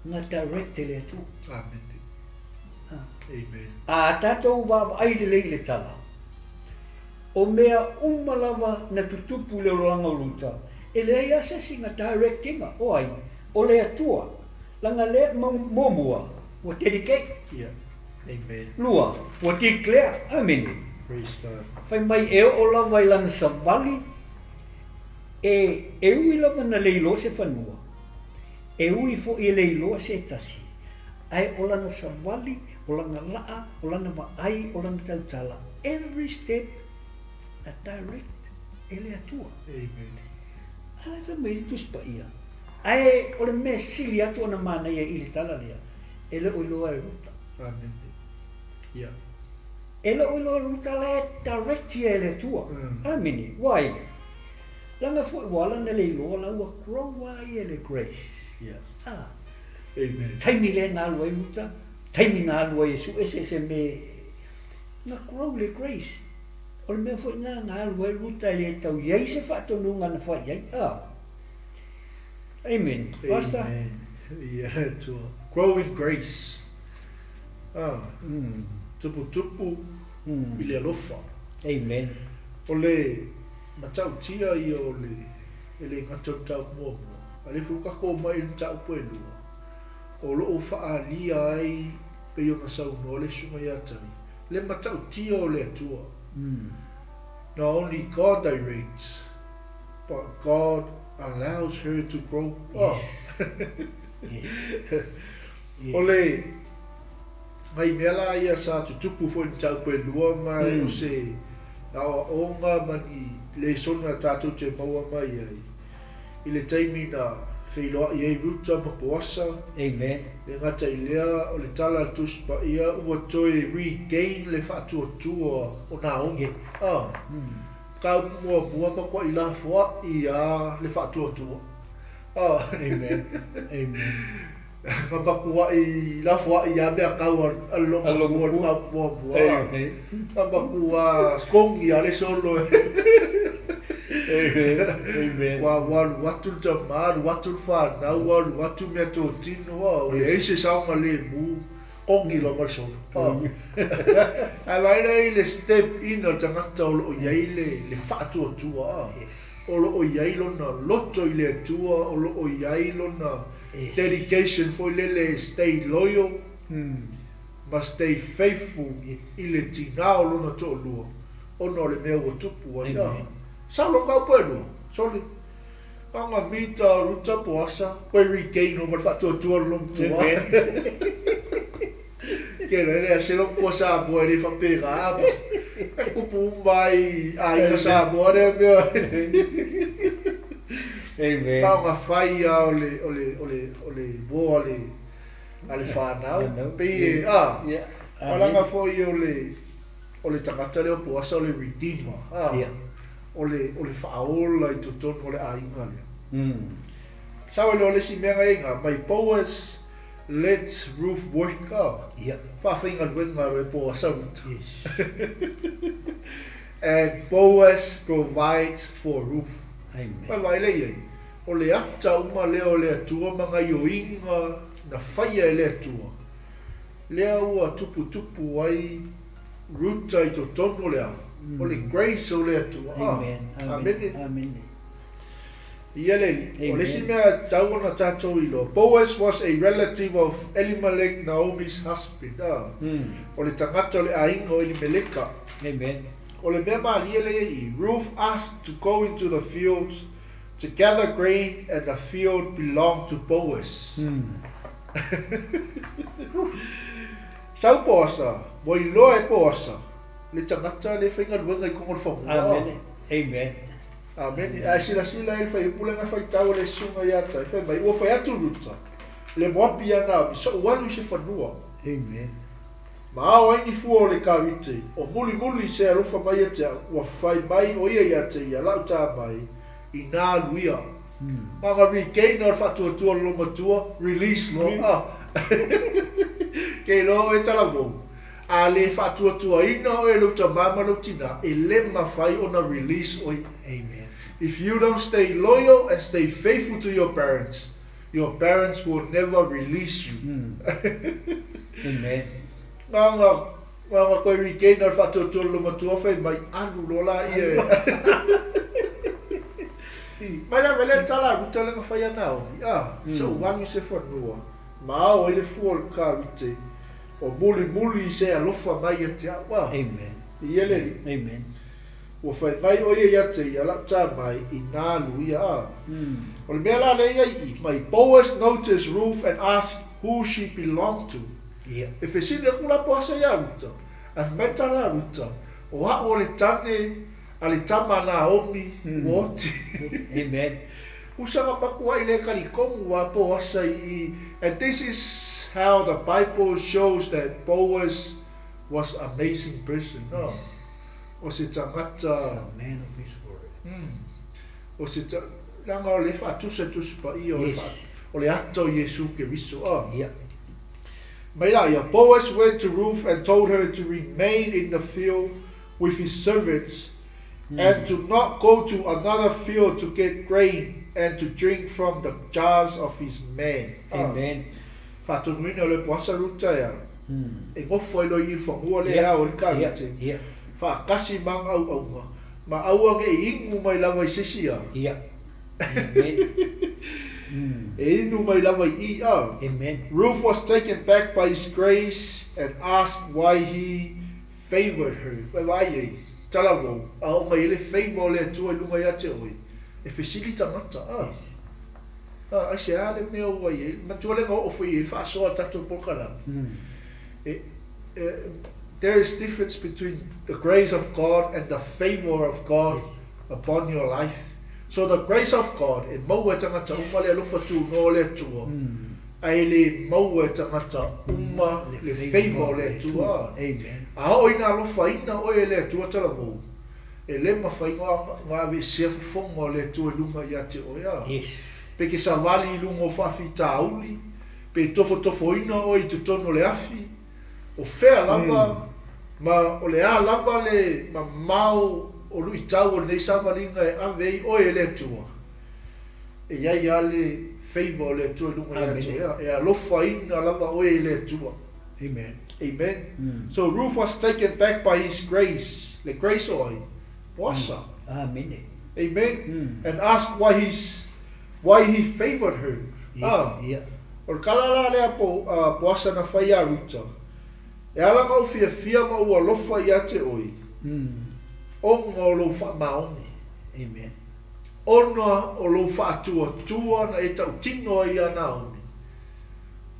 S1: Nga directe le tu.
S2: Amen. Amen.
S1: A tātou wā aile leile tala. O mea umalawa na tutupu le rolanga ruta. E le ai asasi nga directinga o ai. O le atua. Langa le momua. Wa dedicate.
S2: Yeah. Amen.
S1: Lua. Wa declare. Amen.
S2: Praise God.
S1: Whai mai e o lawa i lana sa wali. E ui lava na leilo se whanua. E ui fo i leilo se tasi. Ai o lana sa wali. O lana laa, o lana waai, o lana tautala. Every step a direct ele atua.
S2: Amen.
S1: Ala wha mai tuspa ia. Ai o le mea sili atua na mana ia ili tala lea. Ele o iloa e ruta.
S2: Amen. Yeah.
S1: Ele o iloa e ruta le direct ia ele atua. Amini. Wai. Langa fo wala na le iloa la ua grow wai ele grace.
S2: Yeah.
S1: Ah.
S2: Amen.
S1: Taimi le ngā lua i ruta. Taimi ngā lua Yesu ese me na grow le grace. O le mea fo ngā lua i ruta le tau iei se whaatonu ngana whai iei. Ah. Amen. Pastor?
S2: Amen. Yeah, to grow in grace. Ah. Tupu i le alofa.
S1: Amen.
S2: O le matau tia i o le ele ngatau tau mua. Ale fukako mai tau puelua. O loo whaalia ai pe o na sauno le sunga iatai. Le matau tia o le atua. Not only God directs, but God allows her to grow. Oh. O le mai mela ia sa tutupu fo ni tau pe lua mai o se awa onga mani le sona tatu te maua mai ai. I le taimi na Whīroa i ruta mapuasa.
S1: Amen.
S2: Le ngata i lea o le tala tuspa ia ua toi regain le whātua o Naomi. Kau mua makua i la fua i a le whātua.
S1: Amen. Amen.
S2: Mamakua i la fua i a mea kau alonga mua. Mamakua skongi a le solo.
S1: Amen.
S2: Walu watu tamaru, watu whanau, walu watu mea tō tino au. E eise saunga le mu, kongi longa solo. A waina i le step in o tangata o loo iei le whātua tua. O loo iei lona loto i le atua, o loo iei lona dedication for le stay loyal, must stay faithful i le tinao lona tō lua. Ono le mea ua tupu aina. Saulo kau puelu, soli. Anga mita ruta puasa, koe regain o marfa tua long tua. Kena ele se long puasa boa ni whapega abas. E kupu mai ai ka sa boa ne mea.
S1: Amen.
S2: Anga whaia ole boa ale whanau. Pei Alanga foi ole tangata leo puasa ole redeemer. Ole whaola I tutonu ole ainga lea. Sao ele ole si menga inga, mai Boaz let Ruth work out. Whawhinga wenga re Boaz out. And Boaz provides for Ruth.
S1: Amen.
S2: Mai vai lei. Ole ata uma leo le atua manga yo inga na whaia le atua. Lea ua tupu ai ruta I tutonu lea. Ole grace o le atua.
S1: Amen.
S2: Amen.
S1: Amen.
S2: Ia leli. Ole si mea tau ona tātou I loa. Boaz was a relative of Elimelech, Naomi's husband. Ole tangata ole ainga o Elimeleka.
S1: Amen.
S2: Ole mea maalia lei. Ruth asked to go into the fields to gather grain, and the field belonged to Boaz. Sau poasa, mo I loa e poasa. Le tangata le whainga luenga I kongon whamu.
S1: Amen. Amen.
S2: Amen. A sila e whai pulenga whai tau le sunga iata. E whai ua whai atu ruta. Le moapi ana, so uanu I se whanua.
S1: Amen.
S2: Mao ai ni fu le kawite o muli se alofa mai te wa fai mai o ia te ia lau ta mai I nā luia. Manga vi kei nor fatu tua loma tua release lo. Kei lo e tala mo. A le fatu tua ina o e lo ta mama lo tina e le mafai ona release oi.
S1: Amen.
S2: If you don't stay loyal and stay faithful to your parents will never release you.
S1: Amen.
S2: Nga koe weekend nor fatu tua loma tua fai mai anu lola ie. Mai la vele tala ruta le ngafai anao. So wanu se whanua. Mao ele fuol ka wite. O muli se alofa mai te awa.
S1: Amen.
S2: Iele.
S1: Amen.
S2: O fai mai o ia te ia lapta mai I nā luia. O le mea la le ia mai Boaz noticed Ruth and asked who she belonged to.
S1: Yeah.
S2: If e sine kula po asa ia ruta. Af mentala ruta. O hao le tane ali tama na omi woti.
S1: Amen.
S2: Usanga pakua I le kalikomu wa po asa I. And this is how the Bible shows that Boaz was an amazing person. No. O se tangata.
S1: Man of his word.
S2: O se langa o le whatusa pa I o le ato Yesu ke viso.
S1: Yeah.
S2: Maila, Boaz went to Ruth and told her to remain in the field with his servants and to not go to another field to get grain and to drink from the jars of his men.
S1: Amen.
S2: Whatunuina le puasa ruta ya. E ngofo ilo I whangua le hao le karate.
S1: Yeah.
S2: Whakasi mang au aunga. Ma aua nge ingu mai lava I sisia.
S1: Yeah. Amen.
S2: E inu mai lava I au.
S1: Amen.
S2: Ruth was taken back by his grace and asked why he favored her. Wai talavo. Au mai ele favor le tua lunga ia te oi. E fesili tangata. Ai se ale mea wai. Ma tua le ngau ofu I whaasoa tatu pokala. There is difference between the grace of God and the favor of God upon your life. So the grace of God, e maua tangata uma le alufa tu no le tua. Ai le maua tangata uma le favor le tua.
S1: Amen.
S2: A o ina alufa ina o e le tua tala mou. E le mawhai ngā we sefu fonga le tua lunga ia te oia.
S1: Yes.
S2: Peke sa wali lungo whafi ta auli. Pe tofo ina o I tutono le afi. O whea lava, ma o le a lava le ma mau o lui tau o nei samalinga e awei o e le tua. E iai ale favor le tua lunga ia tua. E alofa ina lava o e le tua.
S1: Amen.
S2: Amen. So Ruth was taken back by his grace. Le grace oi. Wasa.
S1: Amen.
S2: Amen. And asked why he favored her.
S1: Yeah.
S2: O kalala lea po poasa na whai a ruta. E ala ngau fia ma ua lofa ia te oi. O ngā lo wha maone.
S1: Amen.
S2: Ona o lo wha tua na e tau tino ia Naomi.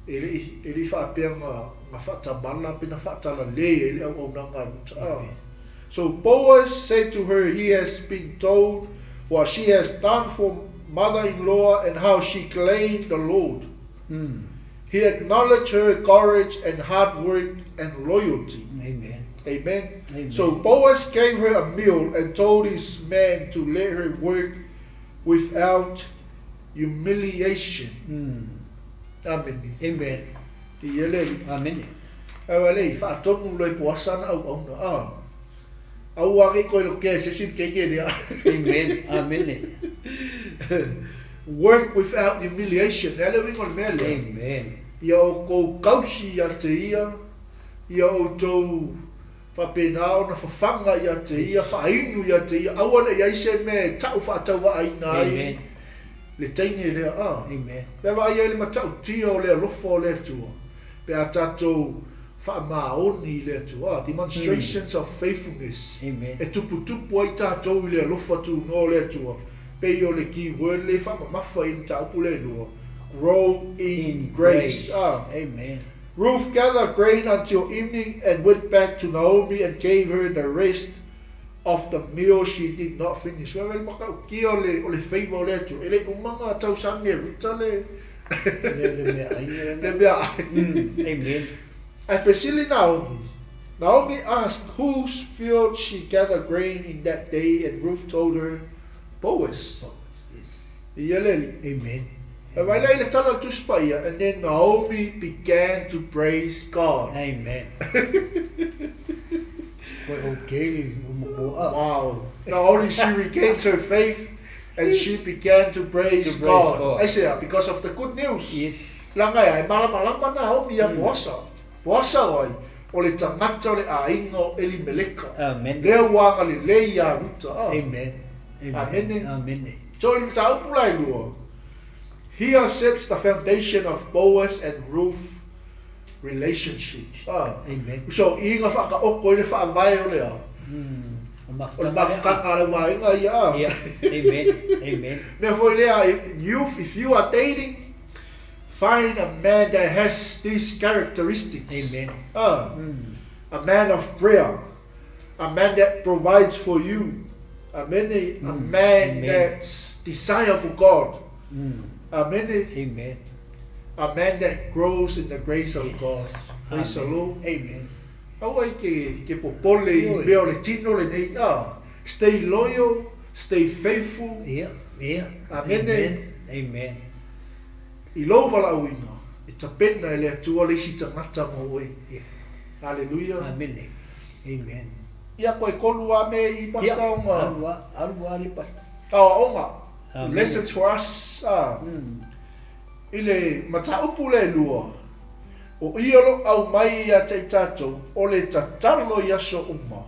S2: E li wha apea ngā whatamala pina whatala le e li au nanga ruta. So Boaz said to her, he has been told what she has done for mother-in-law and how she claimed the Lord. He acknowledged her courage and hard work and loyalty.
S1: Amen.
S2: Amen.
S1: Amen.
S2: So Boaz gave her a meal and told his man to let her work without humiliation. Amen.
S1: Amen. Amen.
S2: Awale fa tonu loi poasana au na. Au agi ko lo ke se sit ke dia.
S1: Amen. Amen.
S2: Work without humiliation. Ele wingo mele.
S1: Amen.
S2: Ia o ko kausi ia te ia. Ia o tau whapenao na whawhanga ia te ia. Whainu ia te ia. Awana ia ise me tau whaataua aina ai.
S1: Amen.
S2: Le teine lea
S1: Amen.
S2: Lewa ia le matau tia o lea lofo lea tua. Pe a tatou whaamaoni lea tua. Demonstrations of faithfulness.
S1: Amen.
S2: E tupu ai tatou lea lofa tu no lea tua. Pe o le ki word le whamamafa in taupu le lua. Grow in grace.
S1: Amen.
S2: Ruth gathered grain until evening and went back to Naomi and gave her the rest of the meal she did not finish. Well, makau ki o le favor le tu. Ele umanga tau sange ruta le.
S1: Le mea.
S2: Le mea.
S1: Amen.
S2: Ai pesili Naomi. Naomi asked whose field she gathered grain in that day, and Ruth told her, Boaz.
S1: Yes.
S2: Amen.
S1: Amen.
S2: And then Naomi began to praise God.
S1: Amen. Okay.
S2: Wow. Not only she regained her faith, and she began to praise God. I say, because of the good news.
S1: Yes.
S2: Langai ai malama Naomi ya puasa. Puasa ai. Ole tangata ole aingo Elimeleka.
S1: Amen.
S2: Lea wanga le leia ruta.
S1: Amen.
S2: Amen.
S1: Amen.
S2: So in taupulai lua. Here sets the foundation of Boaz and Ruth relationship.
S1: Amen.
S2: So inga whaka oko ile whaavai olea. Ole mafukanga le wainga ia.
S1: Yeah. Amen. Amen.
S2: Therefore, youth, if you are dating, find a man that has these characteristics.
S1: Amen.
S2: A man of prayer, a man that provides for you, a man that desire for God.
S1: Amen.
S2: A man that grows in the grace of God. Praise the Lord.
S1: Amen.
S2: Awai ke popole me ole tino le nei. Stay loyal, stay faithful.
S1: Yeah.
S2: Amen.
S1: Amen.
S2: I lo wala uina. It's a pena le atua le si tangata mo oi.
S1: Yes.
S2: Hallelujah.
S1: Amen. Amen.
S2: Ia koe kolu a me I pasta onga.
S1: Alua li pas.
S2: Onga. Lesson to us. Ile mata upu le lua. O iolo au mai ia te tatou o le tatalo yaso uma.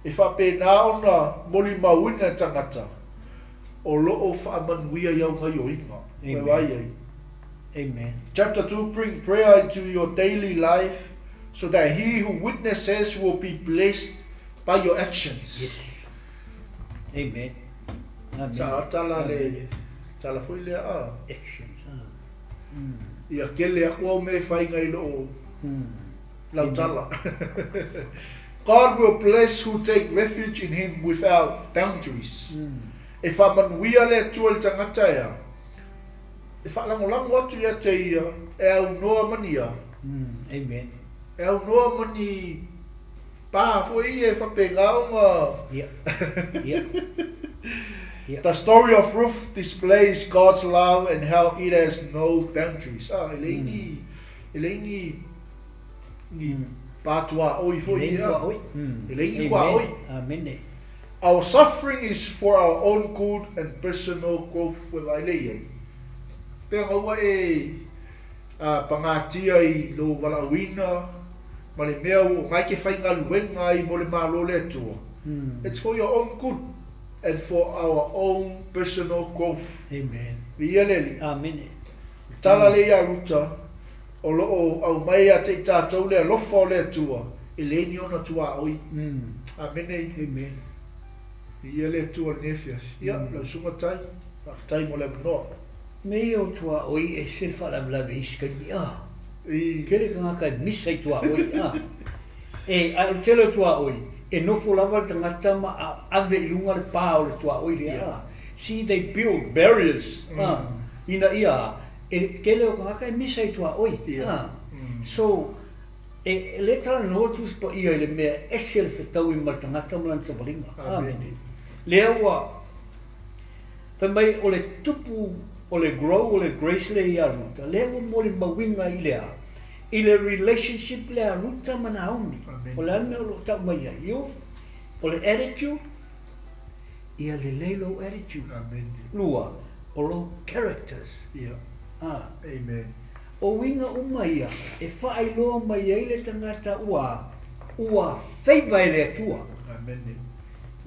S2: E whapena ona moli mauina tangata. O loo whaamanuia iau ngai o inga.
S1: Amen.
S2: Chapter 2, bring prayer into your daily life so that he who witnesses will be blessed by your actions.
S1: Yes. Amen.
S2: Tala foi lea
S1: actions.
S2: Ia kele aku au me whainga I loo lau tala. God will bless who take refuge in him without boundaries. E whamanuia le tua le tangata ea. E whalangolango atu ia te ia e au noa mani ia.
S1: Amen.
S2: E au noa mani pā fwoi e whapenga onga.
S1: Yeah.
S2: The story of Ruth displays God's love and how it has no boundaries. Eleni ni patua oi fwoi ia. Eleni kwa oi.
S1: Amen.
S2: Our suffering is for our own good and personal growth with Wīʟ. Pēnga ua e pangatia I lo walawina, ma le mea o ngai ke whainga luenga I mo le malo le atua. It's for your own good and for our own personal growth.
S1: Amen.
S2: Wīʟ.
S1: Amen.
S2: Tala le ia ruta, o loo au mai a te tātou le alofa o le atua, e le ni ona tua oi. Amen.
S1: Amen.
S2: Ia le tua nefias. Ia, lau sunga tai. Aftai mo le manoa.
S1: Me o tua oi e silfa la iskani. Kele ka ngaka misa I tua oi. E a telo tua oi. E nofo lava tangata ma ave I lunga le pā o le tua oi le. See, they build barriers. Ina ia. E kele o ka ngaka misa I tua oi. So, e le tala notus pa ia le mea ese le whetau I martangata malan sa walinga. Amen. Lea ua, mai o le tupu, o le grow, o le grace le ia ruta. Lea ua mo le mawinga I lea. I le relationship lea ruta mana haumi. O le ane o lo tau mai ia youth, o le attitude, ia le leilo attitude. Lua, o lo characters.
S2: Amen.
S1: O winga uma ia, e whaailoa mai ai le tangata ua feiva e le atua.
S2: Amen.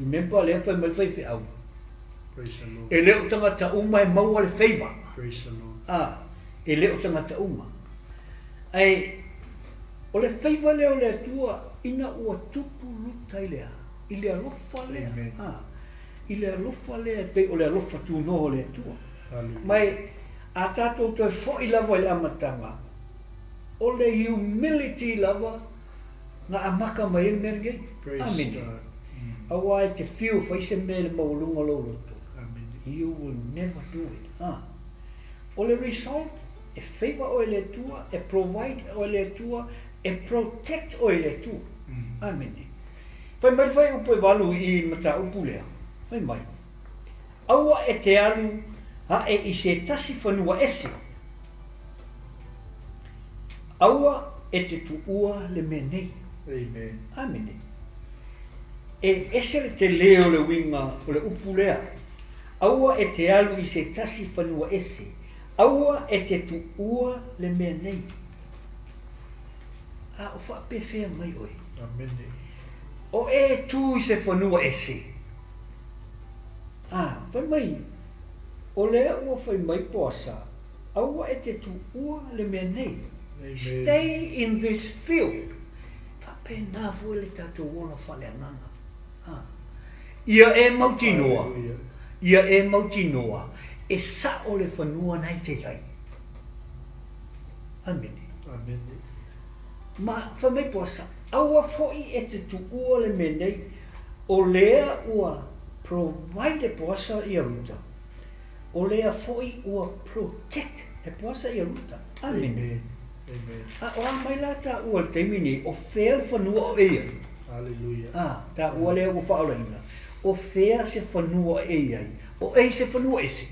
S1: Remember, le whai mai whai au.
S2: Praise the Lord.
S1: E leo tangata uma e maua le feiva.
S2: Praise the Lord.
S1: E leo tangata uma. Ai, o le feiva leo le atua, ina ua tupu luta I lea. I le alofa lea. I le alofa lea, pe o le alofa tu no o le atua. Mai, a tātou toi fo I lava I amatanga. O le humility lava, nga amaka mai e mergei. Amen. Awa te feel whaise me le maulunga loloto. You will never do it. O le result, e favor o le tua, e provide o le tua, e protect o le tu. Amene. Fai mai fai upo e walu I mata upu lea. Fai mai. Aua e te alu ha e I se tasi whanua ese. Aua e te tuua le menei.
S2: Amen.
S1: Amene. E ese le te leo le winga o le upu lea. Aua e te alu I se tasi whanua ese. Aua e te tuua le menei. A o whape whea mai oi.
S2: Amen.
S1: O e tu I se whanua ese. Whai mai. O lea ua whai mai poasa. Aua e te tuua le menei. Stay in this field. Whape nā fua le tato wala whale anganga. Ia e mauti noa. Ia e mauti noa. E sa o le whanua nai te iai. Amene.
S2: Amen.
S1: Ma whamai poasa. Aua foi e te tuua le menei. O lea ua provide e poasa I a ruta. O lea foi ua protect e poasa I a ruta. Amene. O a mai la ta ua te mini o whea le whanua o eia.
S2: Hallelujah.
S1: Ta ua lea ua whaola ina. O whea se whanua eia. O ei se whanua ese.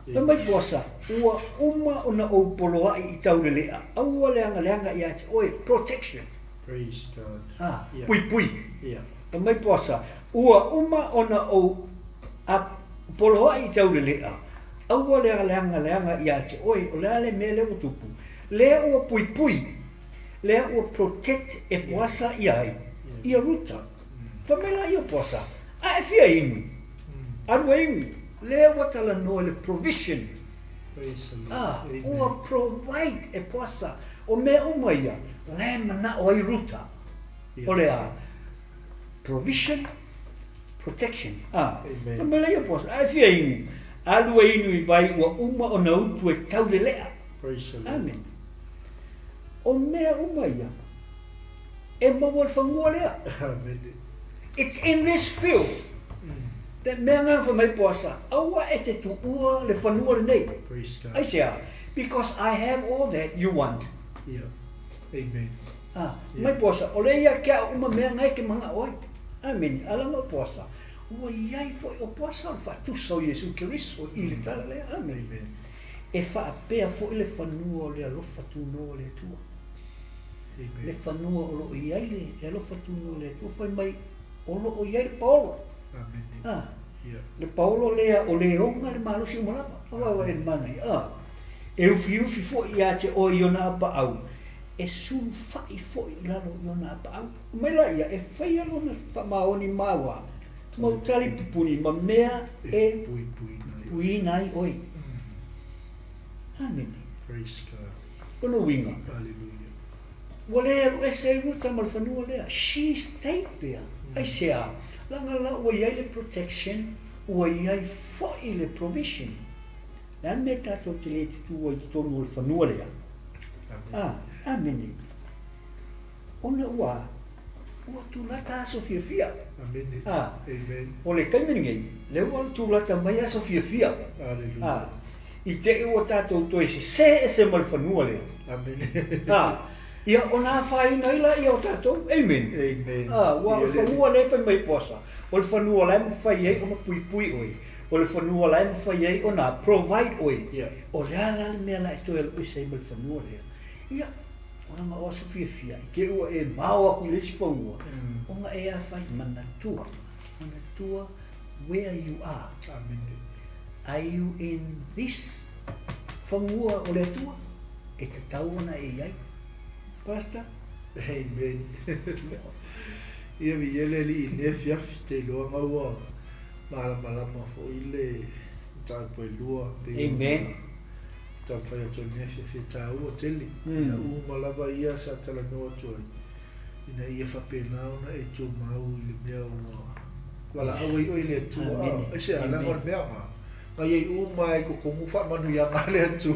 S1: Whamai poasa. Ua uma o na o poloa I tau le lea. Aua leanga I ate. Oe, protection.
S2: Praise God.
S1: Pui pui.
S2: Yeah.
S1: Whamai poasa. Ua uma o na o a poloa I tau le lea. Aua leanga I ate. Oe, o lea le mea leo tupu. Lea ua pui pui. Lea ua protect e poasa I ai. I a ruta. Whamela I a poasa. A e fia inu. Anua inu. Lea ua tala noa le provision.
S2: Praise the Lord.
S1: Ua provide e poasa. O mea umaia. Lea mana o ai ruta. O lea provision, protection. Whamela I a poasa. A e fia inu. Alua inu I vai ua uma o na utu e tau le lea.
S2: Praise the Lord.
S1: Amen. O mea umaia. E maua le whangua lea.
S2: Amen.
S1: It's in this field. That mea ngā whamai poasa. Aua e te tuua le whanua le nei.
S2: Praise God.
S1: I say, because I have all that you want.
S2: Yeah. Amen.
S1: Mai poasa. O le ia kia uma mea ngai ke manga oi. Amen. Alanga poasa. Ua iai foi o poasa o whatusa o Iesu Keriso I le tala lea. Amen. E whaapea foi le whanua o le alofa tūno o le tua. Le whanua o lo iai le alofa tūno o le tua. Whai mai o lo iai le paolo.
S2: Amen.
S1: Le paolo lea o le onga le malusi o malava. Awa e manai. E ufi fo I ate o iona apa au. E sun fai fo I lalo iona apa au. Mai la ia e fai alo na whamaoni maua. Mau tali pupuni ma mea e pui nai oi. Amen.
S2: Praise God.
S1: Kono winga.
S2: Hallelujah.
S1: Wale elu ese ruta malfanua lea. She stayed there. Ai sea. Langa la ua iai le protection. Ua iai fo I le provision. Nā me tātou te le tutu o I te tonu o le whanua lea. Amene. Ona ua tūlata aso fia.
S2: Amen. Amen.
S1: O le kaimeni le ua tūlata mai aso fia.
S2: Hallelujah.
S1: I te ua tātou toi se ma le whanua lea.
S2: Amen.
S1: Ia o nā whaina ila ia o tātou. Amen.
S2: Amen.
S1: Wa o whanua le whai mai posa. O le whanua lai mawhai ei o ma pui oi. O le whanua lai mawhai ei o nā provide oi. O le ala le mea lai toi alu isai ma le whanua lea. Ia, o nga o aso fia. I ke ua e mao aku I lesi whanua. O nga e a whai manatua. Manatua where you are.
S2: Amen.
S1: Are you in this whanua o le tua? E te tauana e iai. Pastor?
S2: Amen. Ia mi ele li ne fiafi te loa maua. Malama fo ile tai poi lua.
S1: Amen.
S2: Tai poi to ne fiafi ta o tele. Ia u malava ia sa tala no to. Ina ia fa pena ona e tu mau le mea o. Wala aui o ile tu. E se ala ngol mea ma. Ai u mai ko mu fa manu ia ngale tu.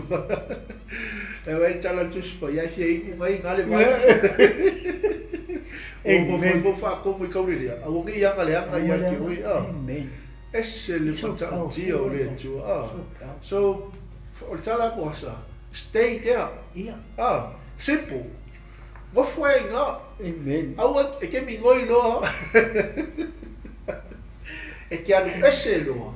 S2: E vai tala tu spa ia fi ku mai ngale vai. E mo fa ko mu 𝐿𝑘𝐼. A ngi ia ngale anga ia ki ui.
S1: Amen.
S2: Esse le pata tio le tu. So o tala posa. Stay there.
S1: Yeah.
S2: Simple. Ngofu e ngā.
S1: Amen.
S2: Aua e ke mi ngoi loa. E ke anu ese loa.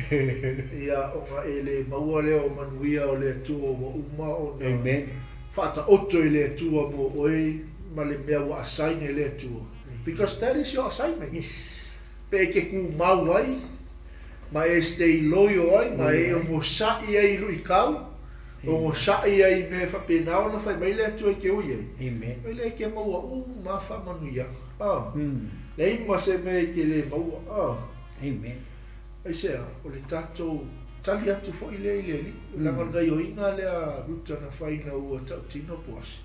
S2: Ia o ngā e le maua leo manuia o le tua wa uma o na.
S1: Amen.
S2: Whata oto i le tua mo oi ma le mea wa asaina i le tua. Because that is your assignment.
S1: Yes.
S2: Pe ke ku mau ai, ma e stay loyo ai, ma e o mo sai ai lu i kau, o mo sai ai me whapinao na whai mai le atu e ke ui ai.
S1: Amen.
S2: Mai le ke maua, ma whamanuia. Le ima se me ke le maua.
S1: Amen.
S2: Ai sea, o le tatou tali atu fo i le i le li. Langan gai o inga le a ruta na whaina ua tau tino puas.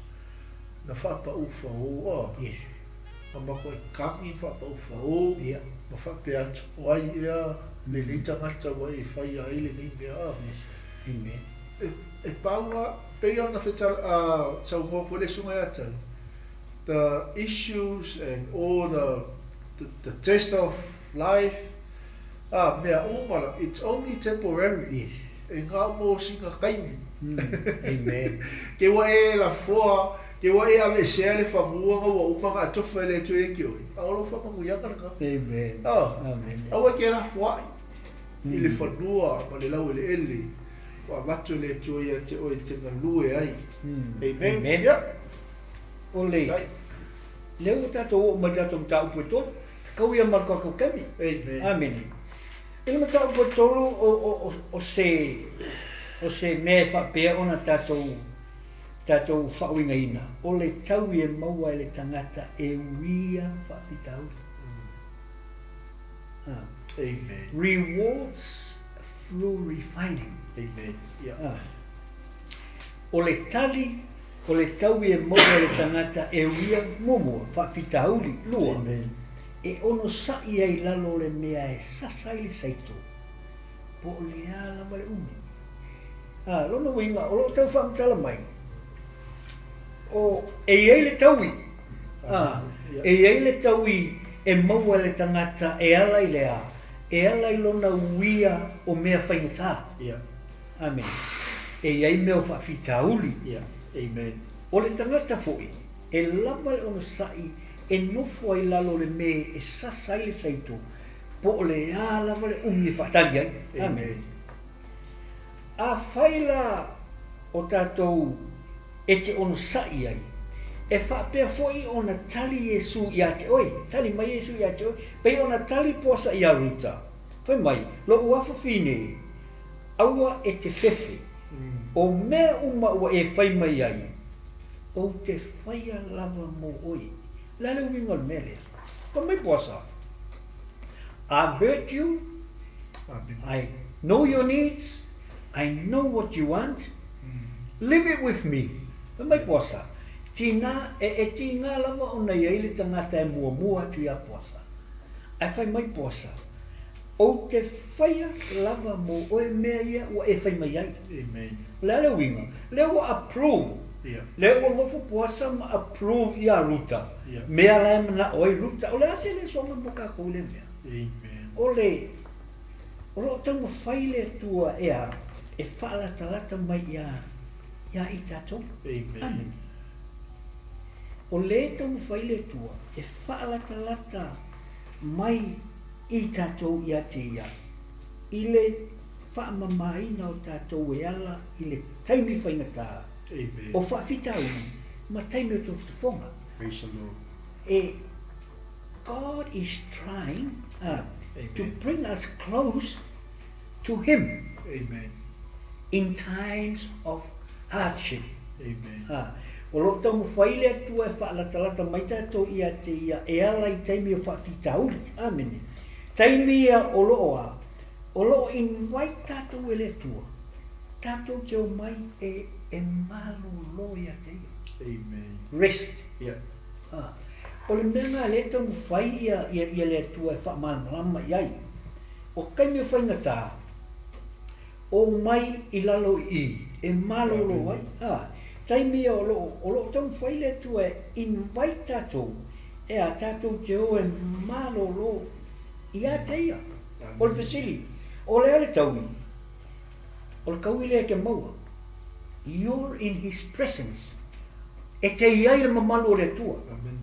S2: Na whapa ufa o.
S1: Yes.
S2: Ma mako e kangi whapa ufa o.
S1: Yeah.
S2: Ma whape atu o ai ea le ni tangata wa e whai a ele ni mea a.
S1: Amen.
S2: E paua pei ana whetal a sau mō le sunga ata. The issues and all the test of life, mea omala, it's only temporary.
S1: Yes.
S2: E ngā mō singa kaimi.
S1: Amen.
S2: Ke wa e la foa, ke wa e ave sea le whamuanga wa umanga atofa le tu e ki oi. Aolo whamangu yakaraka.
S1: Amen.
S2: Amen. Awa ke la foa i le whanua ma le lau ele ele. Wa watu le tu ia te oi te ngalue ai. Amen.
S1: Amen.
S2: Yeah.
S1: Ole. Leo tatou o matatou tau puto. Kau ia marka kau kami.
S2: Amen.
S1: Amen. Ele matau puto o se me whapea ona tatou whauingaina. O le tau e maua e le tangata e wia whawhitau.
S2: Amen.
S1: Rewards through refining.
S2: Amen. Yeah.
S1: O le tali, o le tau e maua e le tangata e wia momua whawhitauli lua.
S2: Amen.
S1: E ono sai ai lalo le mea e sasai le saito. Po o le ala ma le umi. Lona winga, o lo tau whamtala mai. O e ei le taui. E ei le taui e maua le tangata e ala i lea. E ala i lona uia o mea whaingata.
S2: Yeah.
S1: Amen. E ei mea o whawhitauli.
S2: Yeah. Amen.
S1: O le tangata foi, e lava le ono sai, e nofo ai lalo le me e sasai le saito, po o le a lava le umi whaatari ai. Amen. A whaila o tātou e te ono sai ai, e whaapea foi ona tali Iesu i a te oi, tali mai Iesu i a te oi, pei ona tali posa i a ruta. Whai mai, lo uafa whine, aua e te whewhi, o mea uma ua e whai mai ai, o te whaia lava mo oi. Lale winga le mele. Ka mai posa. I've heard you. I know your needs. I know what you want. Live it with me. Ka mai posa. Tina e tina lava o nei ele tangata e mua tu ia posa. Ai whai mai posa. O te whaia lava mo oi mea ia ua e whai mai ai.
S2: Amen.
S1: Lale winga. Leo approve.
S2: Yeah.
S1: Leo o ngofu puasa ma approve ia ruta.
S2: Yeah.
S1: Mea lai mana oi ruta. O le ase le songa moka kou le mea.
S2: Amen.
S1: O lo tango whaile tua ea e whalatalata mai ia i tātou.
S2: Amen.
S1: Amen. O le tango whaile tua e whalatalata mai i tātou ia te ia. I le whaamamaina o tātou e ala i le taimi whaingataa.
S2: Amen.
S1: O whawhitau, ma taimi o tōwhituwhonga.
S2: Praise the Lord.
S1: God is trying to bring us close to Him.
S2: Amen.
S1: In times of hardship.
S2: Amen.
S1: O lo tau whaile atua e whaalatalata mai tātou ia te ia e ala i taimi o whawhitauri. Amen. Taimi ia o loa. O lo invite tātou ele tua. Tātou te o mai e malo loia te ia.
S2: Amen.
S1: Rest.
S2: Yeah.
S1: O le mea ngā le tau whai ia le tua e whaamalama iai. O kai mea whaingatā. O mai i lalo i. E malo lo ai. Taimi o lo tau whai le tua e invite tātou. E a tātou te o e malo lo ia te ia. O le whesili. O le ale taui. O le kauile ke maua. you're in His presence. E te iai le mamalu o le tua.
S2: Amen.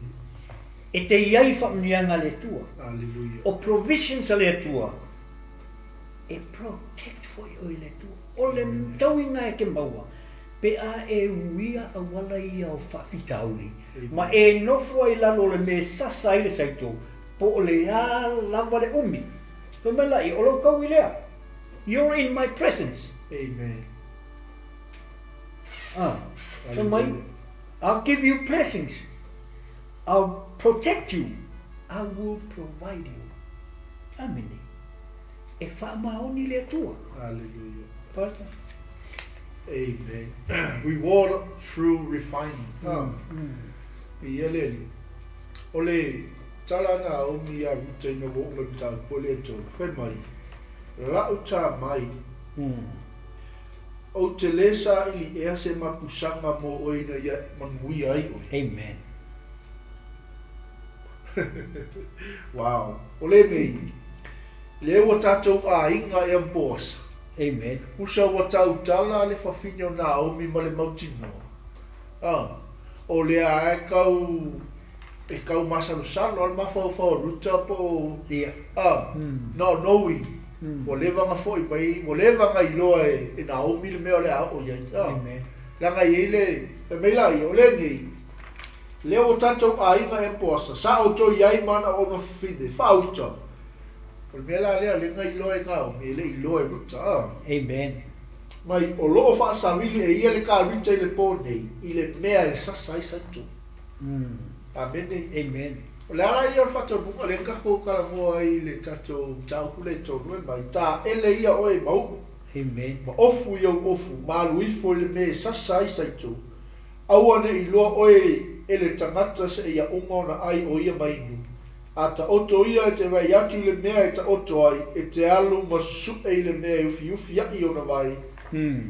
S1: E te iai whamnianga le tua.
S2: Hallelujah.
S1: O provisions a le tua. E protect for you i le tua. O le tauinga e ke maua. Pe a e uia a wala ia o whawhitauli. Ma e nofo ai lalo le me sasa i le saito. Po o le a lava le umi. So me lai, o lo kau i lea. You're in my presence.
S2: Amen.
S1: So mai, I'll give you blessings. I'll protect you. I will provide you. Amini. E whaamaoni le tua.
S2: Hallelujah.
S1: Pastor?
S2: Amen. Reward through refining. Ieleli. Ole talana o mi a rutaina wo me ta pole to fe mai. La uta mai. O te lesa ili ea se mapusanga mo oina ia manui ai o.
S1: Amen.
S2: Wow. Ole mei. Le wa tatou a inga e ambos.
S1: Amen.
S2: Usa wa tau tala le fafinyo na o mi male mautino. O le a e kau masalu salo al mafau ruta po.
S1: Yeah.
S2: No knowing. O le vanga foi pai, o le vanga iloa e na o mi le meo le a o ia.
S1: Amen.
S2: Langa i le me lai o le ni. Le o tatou a inga e posa. Sa o to iai mana o no fide. Fauta. O me la le ngai iloa e ngau, me le iloa e ruta.
S1: Amen.
S2: Mai o loo fa savili e ia le ka rita i le pone i le mea e sasa i santu. Amen.
S1: Amen.
S2: O le ala ia o fato buka le kako kala moa i le tato tau kule tonu e mai ta ele ia o e mau.
S1: Amen.
S2: Ma ofu ia ofu, ma luifo le mea e sasa i santu. Awane i loa oe e le tangata se ia umona ai o ia mainu. A ta oto ia e te vai atu le mea e ta oto ai e te alu ma supe i le mea ufi ai o na vai.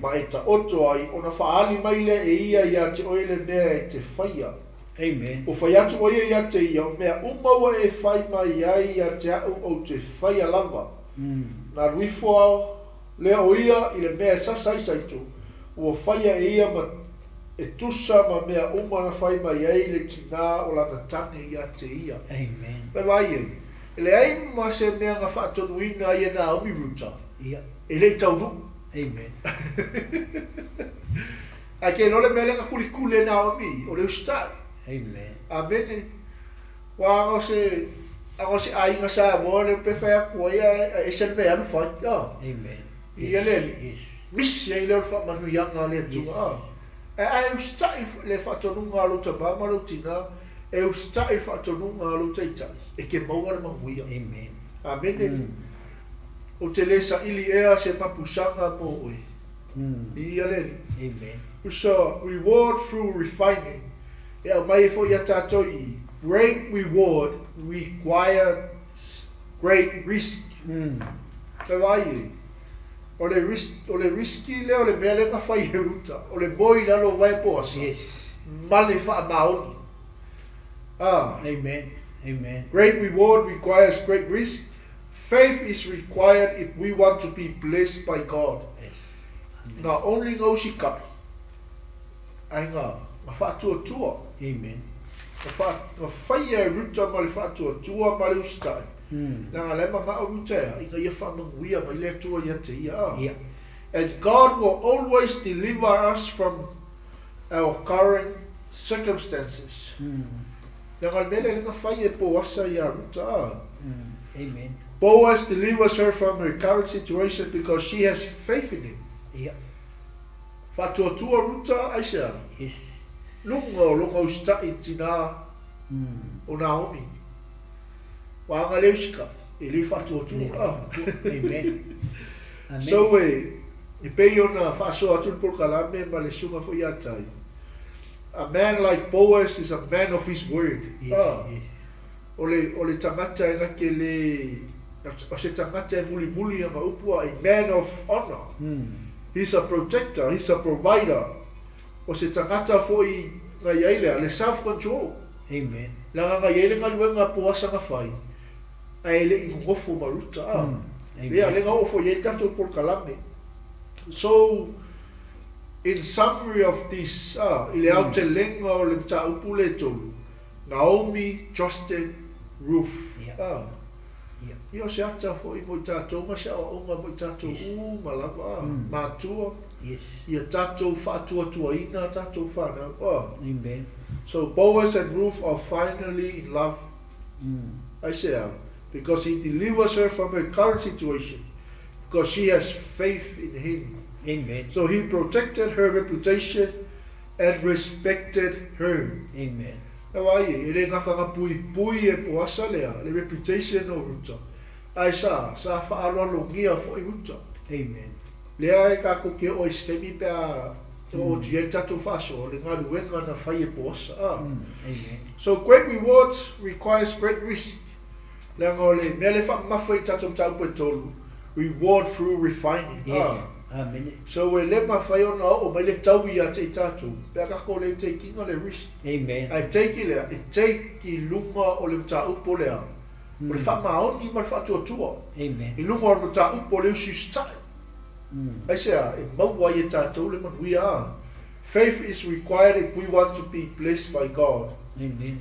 S2: Ma e ta oto ai o na faali mai le e ia te oe le mea e te whaia.
S1: Amen.
S2: O whai atu o ia te ia o mea umaua e whai mai ai a te au o te whaia lava. Na ruifo au le o ia i le mea sasai saito. O whaia e ia ma e tusa ma mea umana whai mai ai le tina o lana tane ia te ia.
S1: Amen.
S2: Me vai e. E le ai ma se mea nga whaatonu ina ia na omi ruta.
S1: Yeah.
S2: E le taunu.
S1: Amen.
S2: A ke no le mea lenga kulikule na omi. O le ustai.
S1: Amen.
S2: Amen. Wa ngo se ai nga sa mo le pe fa ko ia e se me anu fa.
S1: Amen.
S2: Ia le.
S1: Yes.
S2: Miss ia le fa manu ia nga le tu. E ai ustai le whaatonu ngā lo ta mama lo tina. E ustai whaatonu ngā lo ta itai. E ke maunga na manguia.
S1: Amen.
S2: Amen. O te lesa ili ea se mapusanga mo oe. Ia le.
S1: Amen.
S2: So reward through refining. E au mai fo ia tātou i. Great reward requires great risk. Te vai e. O le riski le o le mea le ka whai he ruta. O le boi lalo vai poasa.
S1: Yes.
S2: Male wha maoni.
S1: Amen. Amen.
S2: Great reward requires great risk. Faith is required if we want to be blessed by God.
S1: Yes.
S2: Not only ngau si kai. Ai ngā, ma whaatua tua.
S1: Amen.
S2: Ma whai e ruta ma le whaatua tua ma le ustai. Nanga le ma o ruta ea, inga ia whamanguia ma le tua ia te ia.
S1: Yeah.
S2: And God will always deliver us from our current circumstances. Nanga mele lenga whai e po asa ia ruta.
S1: Amen.
S2: Boaz delivers her from her current situation because she has faith in him.
S1: Yeah.
S2: Whatua tua ruta aisea.
S1: Yes.
S2: Lunga ustai tina o Naomi. Wanga leusika. Ili whatua tua.
S1: Amen. Amen.
S2: So i pei ona whaasoa atu polkalame ma le sunga fo iatai. A man like Boaz is a man of his word.
S1: Yes. Yes.
S2: O le tangata e ngake le o se tangata e muli anga upua, a man of honor. He's a protector, he's a provider. O se tangata foi ngai aile le self control.
S1: Amen.
S2: Langa ngai aile nga luenga poasa nga fai. Ai le ingofo maruta. Le ale nga ofo ye tato por kalame. So in summary of this, I le au te lenga o le mta upu le tolu. Naomi trusted Ruth. Io se ata fo I mo tatou ma se o onga mo tatou u malava matua. Ia tatou whaatuatuaina, tatou whanau.
S1: Amen.
S2: So Boaz and Ruth are finally in love. I say because he delivers her from her current situation, because she has faith in him.
S1: Amen.
S2: So he protected her reputation and respected her.
S1: Amen.
S2: Awai, ele ngaka pui e poasa lea, le reputation o Ruta. Ai sa whaalolongia fo I Ruta.
S1: Amen.
S2: Lea e kako ke o iskemi pea o tue tatou whaso, le ngā ruenga na whai e poasa.
S1: Amen.
S2: So great rewards requires great risk. Le ngole mele whamawhai tatou taupu e tolu. Reward through refining.
S1: Yes. Amen.
S2: So we le mawhai o na o mai le tau I a te tatou. Pea kako le taking o le risk.
S1: Amen.
S2: I take I lea, I take I lunga o le mtaupo lea. O le whamaoni ma le whatuatua.
S1: Amen.
S2: I lunga o le mtaupo le usustai. I say, we are. Faith is required if we want to be blessed by God.
S1: Amen.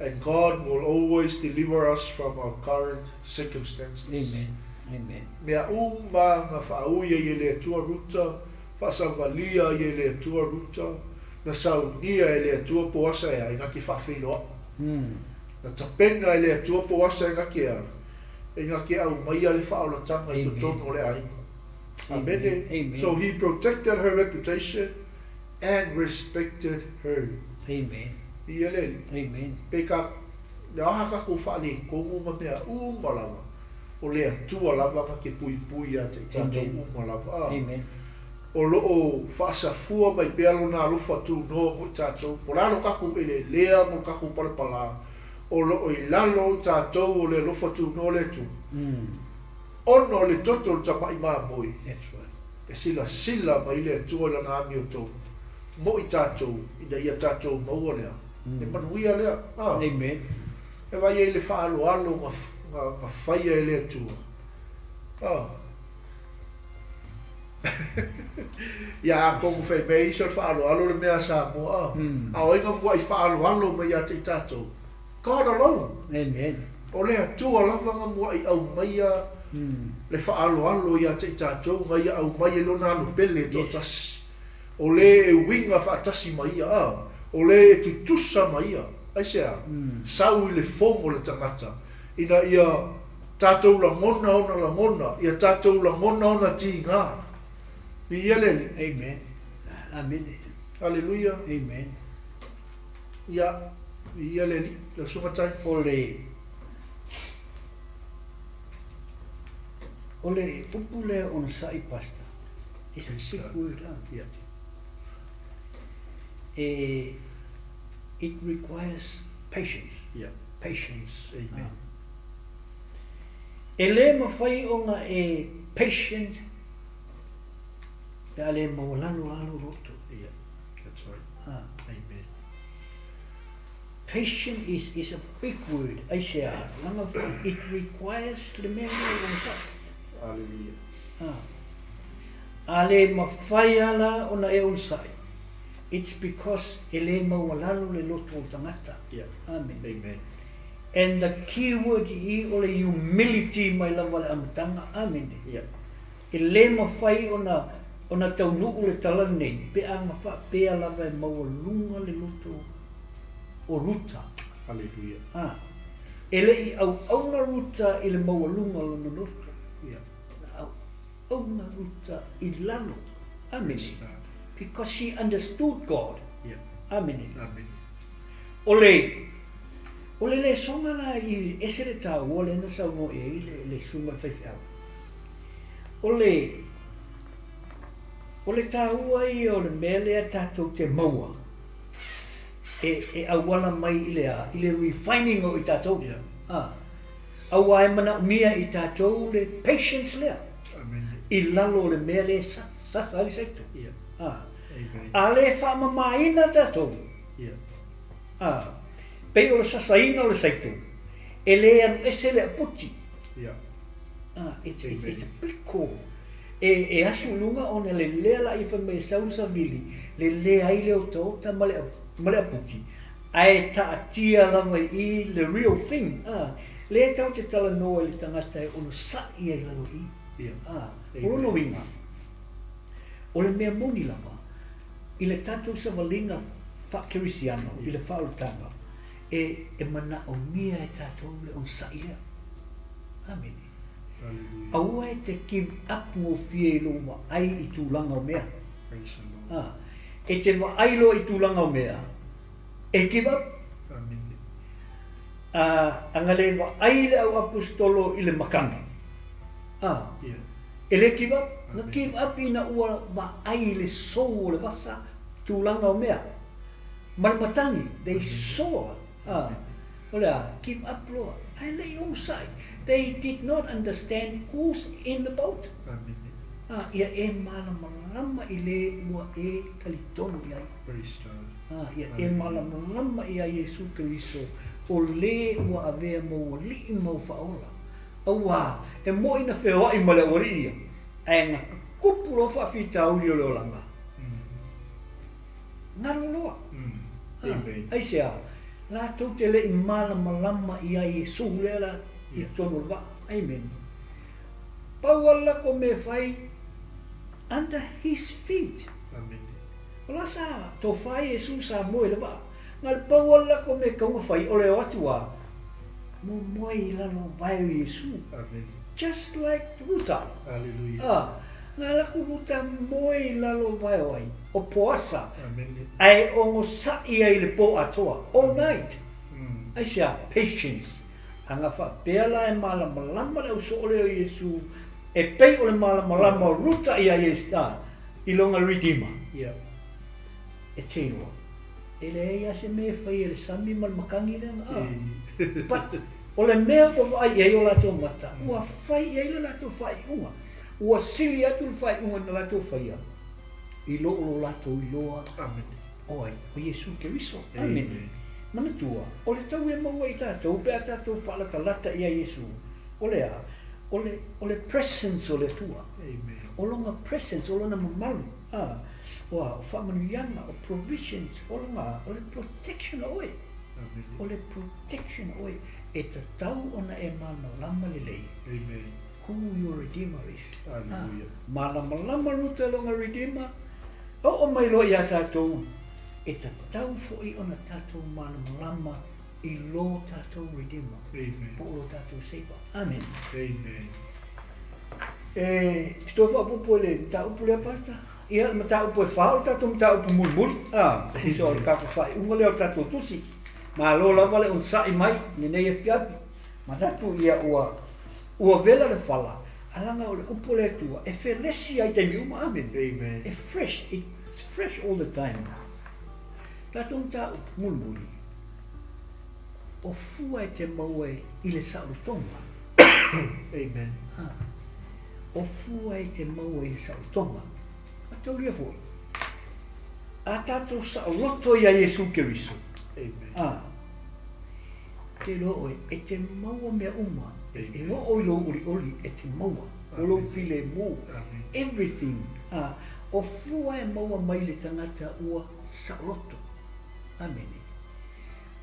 S2: And God will always deliver us from our current circumstances.
S1: Amen. Amen.
S2: Mea uma nga whauia I le atua ruta, whasavalia I le atua ruta, na saunia I le atua poasa ea, I ngaki whawhiloa. Na tapena I le atua poasa I ngaki ea, I ngaki au maia le whaolatanga I totono le aima. Amen.
S1: Amen.
S2: So he protected her reputation and respected her.
S1: Amen. Amen.
S2: Peka le aha ka ko fali ko mo mea malava. O le atua lava ka ke pui a te tatou malava.
S1: Amen.
S2: O lo fasa fua mai pelo na lufa tu no mo tatou. O lalo ka ko ele lea mo ka ko pala. O lo I lalo tatou o le lufa tu no le tu. Ono le toto ta mai moi.
S1: That's right.
S2: E sila mai le tua la na mi o tō. Mo I tātou, ina ia tātou maua lea. E manuia lea.
S1: Amen.
S2: E vai e le whaalo ngā whaia e le tua. Ia a kongu whai mei isa le whaalo le mea sa moa. A o inga mua I whaalo mai a te tātou. God alone.
S1: Amen.
S2: O lea tua lawanga mua I au mai a le whaalo ia te tātou ngai au mai e lona alu pele tō tasi. O le e winga whaatasi mai a. O le e tutusa mai a. Aisea, sau I le fomo le tangata. Ina ia tātou la ngona ona la ngona. Ia tātou la ngona ona ti ngā. Ni ia lele.
S1: Amen. Amen.
S2: Hallelujah.
S1: Amen.
S2: Ia lele. La sumatai.
S1: Ole upule on sai pasta. It's a big word.
S2: Yeah.
S1: It requires patience.
S2: Yeah.
S1: Patience.
S2: Amen.
S1: Ele mawhai o nga e patient. Pe ale mawalalo roto.
S2: Yeah. That's right. Amen.
S1: Patient is a big word. I say, it requires the memory on sai.
S2: Hallelujah.
S1: Ale mawhai ala o na e ulsai. It's because ele mawalalo le loto o tangata.
S2: Yeah.
S1: Amen.
S2: Amen.
S1: And the key word I o le humility mai lava le amatanga. Amen.
S2: Yeah.
S1: Ele mawhai o na taunuu le tala nei. Pe anga wha pea lava e mawalunga le loto o ruta.
S2: Hallelujah.
S1: Ele I au na ruta I le mawalunga lo na loto.
S2: Yeah.
S1: Au na ruta I lalo. Amen. Because she understood God.
S2: Yeah.
S1: Amen.
S2: Amen.
S1: Ole le songa la I esere ta wole na sa mo e le sunga whaiwhau. Ole ta ua I o le mele a tātou te maua. E awala mai I le refining o I tātou.
S2: Yeah.
S1: Awa e mana mia I tātou le patience lea.
S2: Amen.
S1: I lalo le mele sasa ali saitu.
S2: Yeah. Amen.
S1: Ale whamamaina tātou.
S2: Yeah.
S1: Pei o le sasaina o le saitu. E le anu ese le aputi.
S2: Yeah.
S1: It's a big call. e asu lunga ona le lea la I whamesau sa vili, le lea I leo tau ta male apuki. Ai ta atia lava I the real thing. Le tau te tala noa le tangata e ono sa I ai lalo I. Orono winga. O le mea moni lava, I le tatou sa walinga whakerisiano, I le whaurutanga, e mana o mia e tatou le on sa I lea. Amen. Aua e te give up ngō whielo wa ai I tūlanga o mea. E te wa ailo I tūlanga o mea. E give up. Anga le wa ai le au apostolo I le makanga. E le give up. Nga give up ina ua wa ai le sou le wasa tūlanga o mea. Marimatangi, they saw. Olea, give up loa. Ai le on sai. They did not understand who's in the boat. Ia e malama I le ua e talitono I ai. Ia e malama I ai Iesu Keriso o le ua avea mo li mo faola. Awa, e mo ina whea I male ori ia. E ngā kupuro whawhita uli o leo langa. Ngaro loa. Aisea, la tau te le I malama I ai Iesu lela I tono wa. Amen. Pauala ko me whai under his feet. Ola sa, tō whai Iesu sa moe le wa. Ngal pauala ko me kaunga whai o leo atua. Mo moe I lalo vai o Iesu. Just like Ruta.
S2: Hallelujah.
S1: Nga laku Ruta moe I lalo vai o ai. O poasa. Ai ongo sa I ai le po atoa. All night. Ai sea patience. Anga whapela e malama le uso o leo Iesu. E pei o le malama Ruta I a Iesu. I longa Redeemer. E te roa. E le ea se me whai e le sami malmakangi le But o le mea ko vai e o lato mata. Ua whai e le lato whai unga. Ua sili atu le whai unga na lato whai a. I lo o lato I loa. Oi, o Iesu Keriso. Amen. Mana tua, o le tau e maua I tātou, pēr tātou whalata lata I a Iesu. O le a, o le presence o le tua. O longa presence, o lona mamalu. O whamanuianga, o provisions, o longa, o le protection o oe. O le protection o oe. E ta tau ona e malama le lei. Who your Redeemer is. Malama ruta longa Redeemer. O mai lo I a tātou. E ta tau fo'i ona tātou malama I lo tātou Redeemer. Po o tātou Savior. Amen. Fito whapupo le mta upu lea pasta. Ia mta upu e whao tātou mta upu mulmul. Iso o le kako whai unga leo tātou tusi. Ma lo lava le on sai mai. Nenei e fiafi. Ma tātou ia ua vela le whala. Alanga o le upu lea tua. E whelesi ai taimi uma. Amen. E fresh. It's fresh all the time. Tātou mta upu mulmuli. O fua e te maua I le sautonga.
S2: Amen.
S1: O fua e te maua I le sautonga. A tau lia foi. A tātou sauloto I a Iesu Keriso.
S2: Amen.
S1: Te loo e te maua mea uma. E loo I lo oli e te maua. O lo file mo. Everything. O fua e maua mai le tangata ua sauloto. Amen.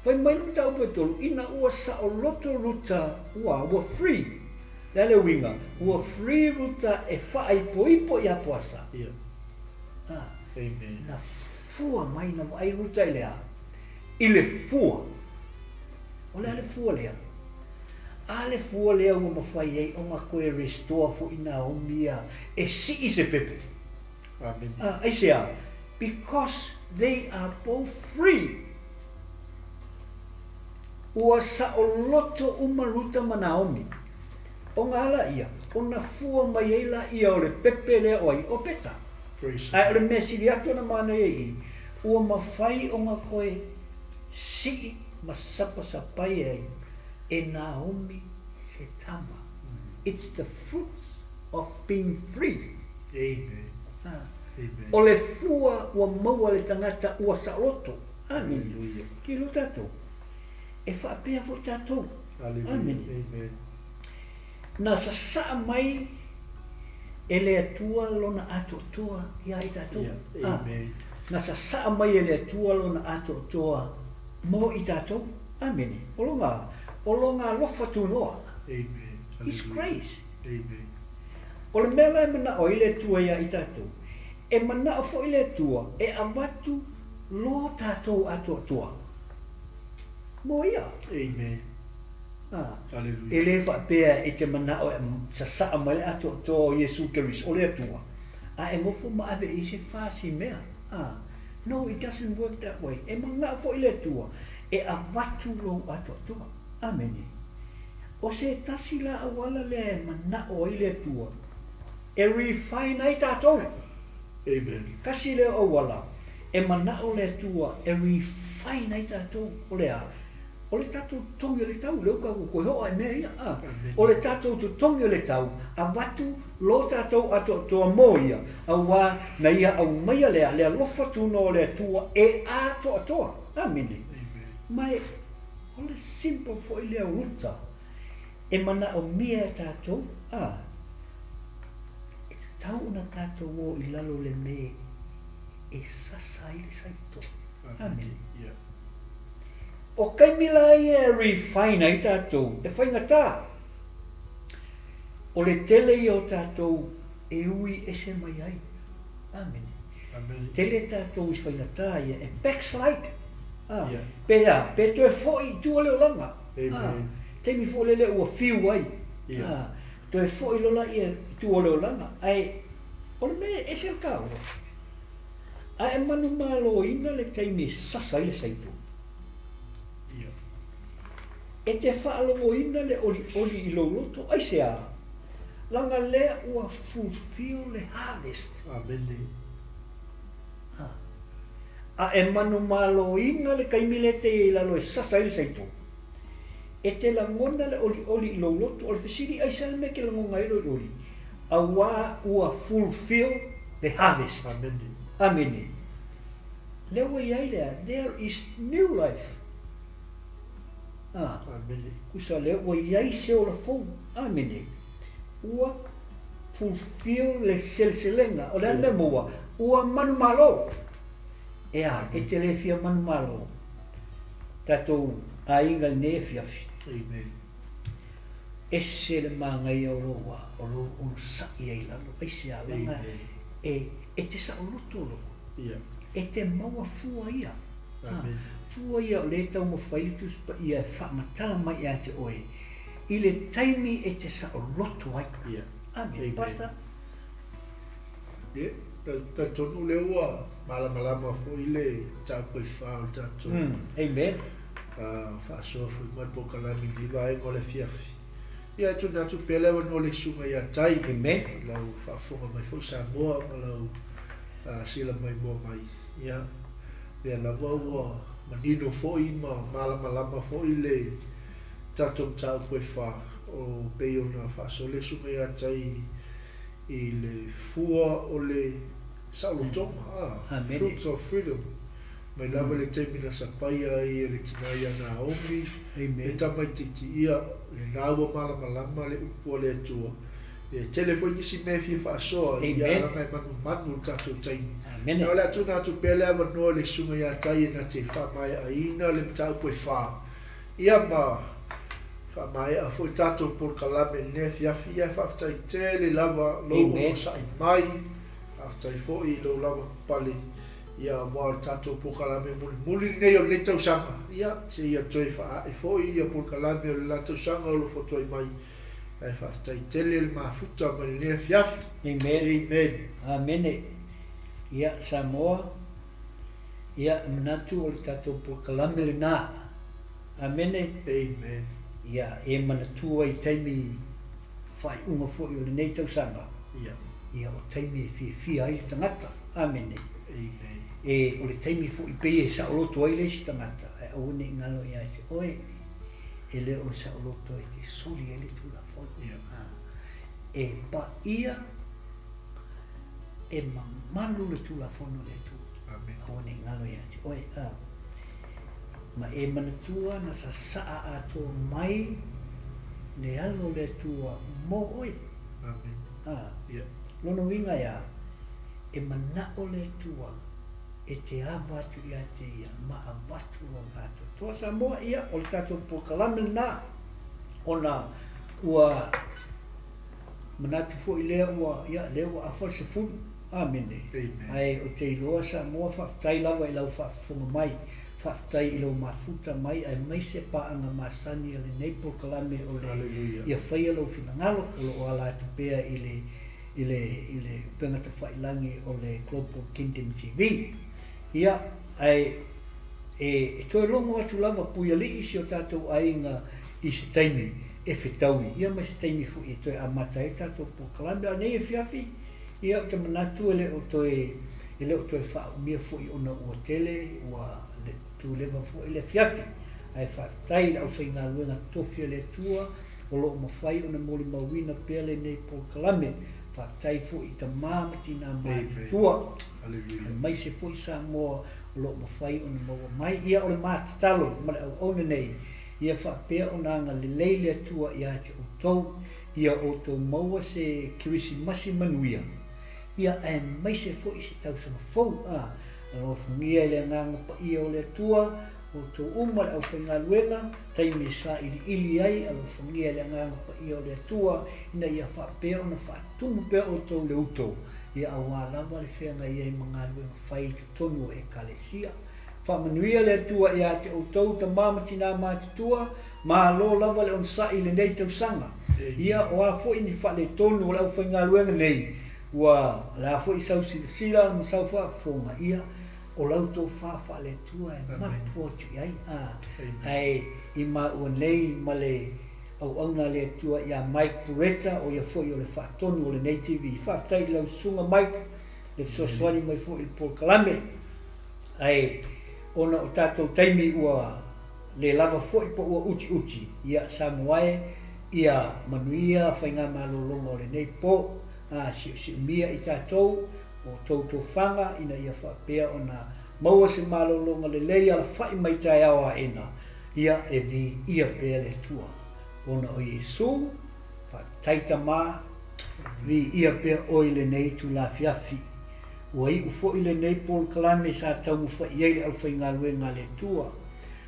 S1: Whai mai no tau petolu, ina ua sauloto ruta ua free. Lele winga, ua free ruta e whaai poipo I a poasa.
S2: Amen.
S1: Na fua mai na ai ruta I lea. I le fua. O le fua lea. A le fua lea ua mawhai ei o ngā koe restore fo ina homia e si I se pepe.
S2: Amen.
S1: I say, because they are both free. Ua sauloto umaruta manaomi. O ngā ala ia, o na fua mai eila ia o le pepe lea oi o peta. Ai o le mesiri atu na mana ei, ua mawhai o ngā koe si masapa sapai ei, e Naomi se tama. It's the fruits of being free.
S2: Amen.
S1: O le fua ua maua le tangata ua sauloto. Amen. Ki lo tatou. E whaapea fo tatou. Amen. Na sa mai e le atua lona atoatoa ia i tātou.
S2: Amen.
S1: Na sasa'a mai e le atua lona atoatoa mo i tātou. Amene. O longa lofa tunoa.
S2: Amen.
S1: His grace.
S2: Amen.
S1: O le mea lai mana o i le atua ia i tātou. E mana o fo i le atua e awatu lo tātou atoatoa. Mo ia.
S2: Amen. Hallelujah.
S1: E le whapea e te mana o sasa'a mai le atoatoa o Yesu Keris o le atua. A e ngofo maave i se whasi mea. No, it doesn't work that way. E mana o fo i le atua e awatu lo atoatoa. Amene. O se tasi la awala le mana o i le atua. E refine ai tātou.
S2: Amen.
S1: Kasi le o wala. E mana o le atua e refine ai tātou. O le a. O le tātou tongi o le tau. Leo ka koe hoa e mea ina. O le tātou tu tongi o le tau. A watu lo tātou atoatoa mo ia. A wā na ia au maia lea. Lea lofa tūno o le atua e atoatoa. Amene. Mai, o le simple fo i lea ruta. E mana o mia e tātou. E te tau una tātou o i lalo le me e sasa i le saito. Amen. O kai mila i e refine i tātou. E whaingata. O le tele i o tātou e ui e se mai ai. Amen. Tele tātou i whaingata i e backslide. Pe to e foi tu le langa. Te mi fo le o fiu ai. To e foi lo la e tu le langa. Ai o me e se ka. Ai manu malo ina le te mi sasa ile saitu. E te whaalongo ina le oli i loloto. Ai se a. Langa le ua fulfill le harvest.
S2: Amen.
S1: A e manu malo inga le kaimile te i lalo e sasa ili saitu. E te langona le oli i loloto. O le fesiri ai sal me ke langonga ilo i oli. A wā ua fulfill the harvest.
S2: Amen.
S1: Amene. Lewa iai lea. There is new life.
S2: Amen.
S1: Kusa lewa iai se o la fou. Amene. Ua fulfill le selselenga. O le ane moa. Ua manu malo. Ea, e te le fia manu malo. Tatou a inga ne fiafi.
S2: Amen.
S1: E se le mangai o roa, o lo sa'i ai lalo. Ai se alanga e te sa o loto lo. E te maua fua ia. Fua ia o le tau mo whailitus pa ia whamatala mai a te oe. I le taimi e te sa o loto ai. Amen. Pasta?
S2: Ta tonu le ua malama fo ile ta koe whao tatou.
S1: Amen.
S2: Fa'asoa fo i mai po kalami liwa e ngole fiafi. Ia tu natu pele wa nole sunga ia tai.
S1: Amen.
S2: Lau whaafonga mai fo sa moa ma lau sila mai moa mai. Ia ia la ua manino fo i ma malama fo ile tatou tau koe wha o peo na fa'asoa le sunga ia tai i le fua o le Saulotonga, fruits of freedom. Mai lava le teimina sapaia i le tinaia na omi, e tamai titi ia, le naua malama le upua le atua. E telefoni si me fia whaasoa, i a rangai manu tatou taimi. Nau le atu natu pele ama noa le sunga ia tai na te whamai a ina le mtau koe wha. Ia ma whamai a fwoi tatou por kalame ne fiafi ia whaftai te le lava lo o sai mai. Tai fo i lo lava pale ia wa tatou pokalame muli nei o le tau sanga ia se ia toi fa e fo i ia pokalame o le tau sanga o lo foto mai ai fa tai tele le mafuta mai le fiafi.
S1: Amen. Amen. Ia Samoa ia manatu o le tatou pokalame le na. Amen.
S2: Amen.
S1: Ia e manatu ai taimi fai unga fo i le nei tau sanga. Ia o taimi fia ai le tangata. Amene. E o le taimi fo i pe e sa o loto ai le si tangata. E au ne ngalo ia te oe. E le o sa o loto e te soli e le tula fo. E pa ia e mamanu le tula fo no le tu. Au ne ngalo ia te oe. Ma e manatua na sa saa ato mai ne alo le tua mo oe.
S2: Amen.
S1: lono winga ia e mana o le tua e te avatu ia te ia ma avatu o ngātou. Toa Samoa ia o le tātou pokalame na ona ua manatu fo i lea ua ia lea ua afal se fulu. Amene. Ai o te iloa Samoa whaftai lawa i lau whafunga mai. Whaftai i lau mafuta mai ai mai se paanga masani ale nei pokalame o le ia whaia lau finangalo o lo o ala tupea i le pengata whailangi o le Global Kingdom TV. Ia ai e toi longo atu lava puia li isi o tātou ainga i se taimi e whetaui. Ia mai se taimi fu i toi amata e tātou pokalame a nei e whiawhi. Ia o te manatu ele o toi wha umia fu i ona ua tele ua le tu lewa fu i le whiawhi. Ai whaatai au whainga luenga tofia le tua o lo mawhai ona moli mawina pele nei pokalame. Whaatai fu i ta mamati nā mai tua. Mai se fu i Samoa o lo mawhai ona maua mai. Ia o le mātatalo ma le au ona nei. Ia whaapea o nanga le leile tua i ate o tau. Ia o tau maua se kirisi masi manuia. Ia e mai se fo i se tau sama fau a alo fungia ile nganga pa ia o le tua o to uma le au whainga luenga taimi sa ili ai alo fungia ile nganga pa ia o le tua ina ia whapea ona whatumu pea o tau le uto ia awa lava le whenga ia i mga luenga whai tu tonu e kalesia whamanuia le tua ia te o tau ta mamati nā mati tua ma lo lava le on sa ile nei tau sanga ia o a fo ini wha le tonu o le au whainga luenga nei wa la fo i sau sila ma sau fa fonga ia o lauto fa le tua e mapu tu ai ai i ma o nei ma le au auna le tua ia Mike Pureta o ia fo i o le fa tonu o le nei TV fa tai lau sunga Mike le F쏘ɪᴜ mai fo i pokalame ai ona o tatou taimi ua le lava fo i po ua uti ia Samoae ia manuia whainga malolonga o le nei po si mia i tātou o tautou whanga ina ia whapea o nā maua se malolonga le leia la whai mai tai awa ena ia e vi ia pea le tua ona o Iesu whataita mā vi ia pea oi le nei tu la fiafi ua i ufo i le nei pol kalame sa tau mu whai eile au whai ngā luenga le tua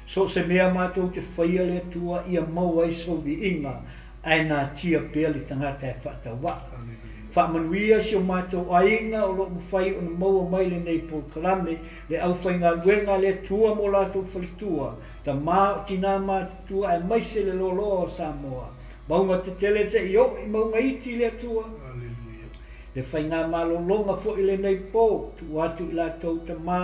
S1: so se mea mātou te whaia le tua ia maua i so vi inga ai nā tia pea li tangata e whatawa whaamanuia si o mātou ainga o lo mwhai o na maua mai le nei pokalame le au whainga luenga le tua mo lātou whalitua ta mā o tina mātua e maise le lolo o Samoa maunga te tele te i o i maunga iti le tua le whainga malolonga fo i le nei po tu atu i lātou ta mā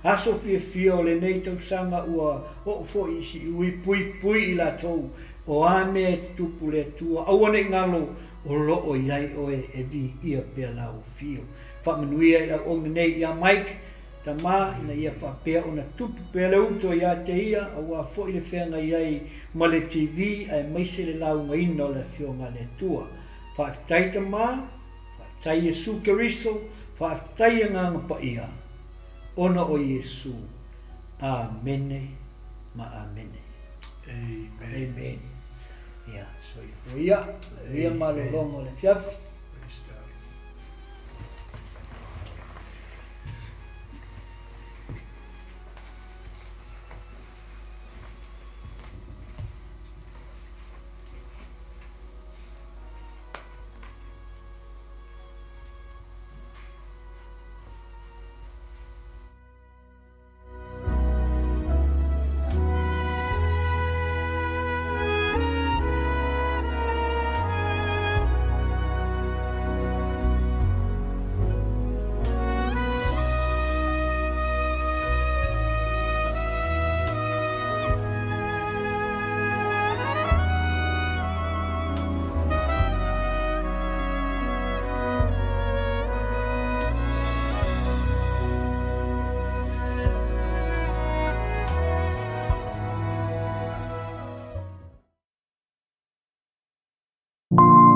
S1: aso fia o le nei tau sanga ua o fo i si ui pui i lātou o ame te tupu le tua awane ngalo o loo iai oe e vi ia pea lau fio. Whamanuia i lau onga nei ia Mike, ta mā ina ia whapea o na tupu pea le uto ia te ia, a wā fo i le whenga iai ma le TV, ai maise le lau nga ina o le whionga le tua. Whaafitai ta mā, whaafitai Iesu Keriso, whaafitai nganga pa ia. Ona o Iesu. Amene, ma amene. Amen. Ja, F쏘ɪᴜ ia malolonga o le fiafi.
S3: you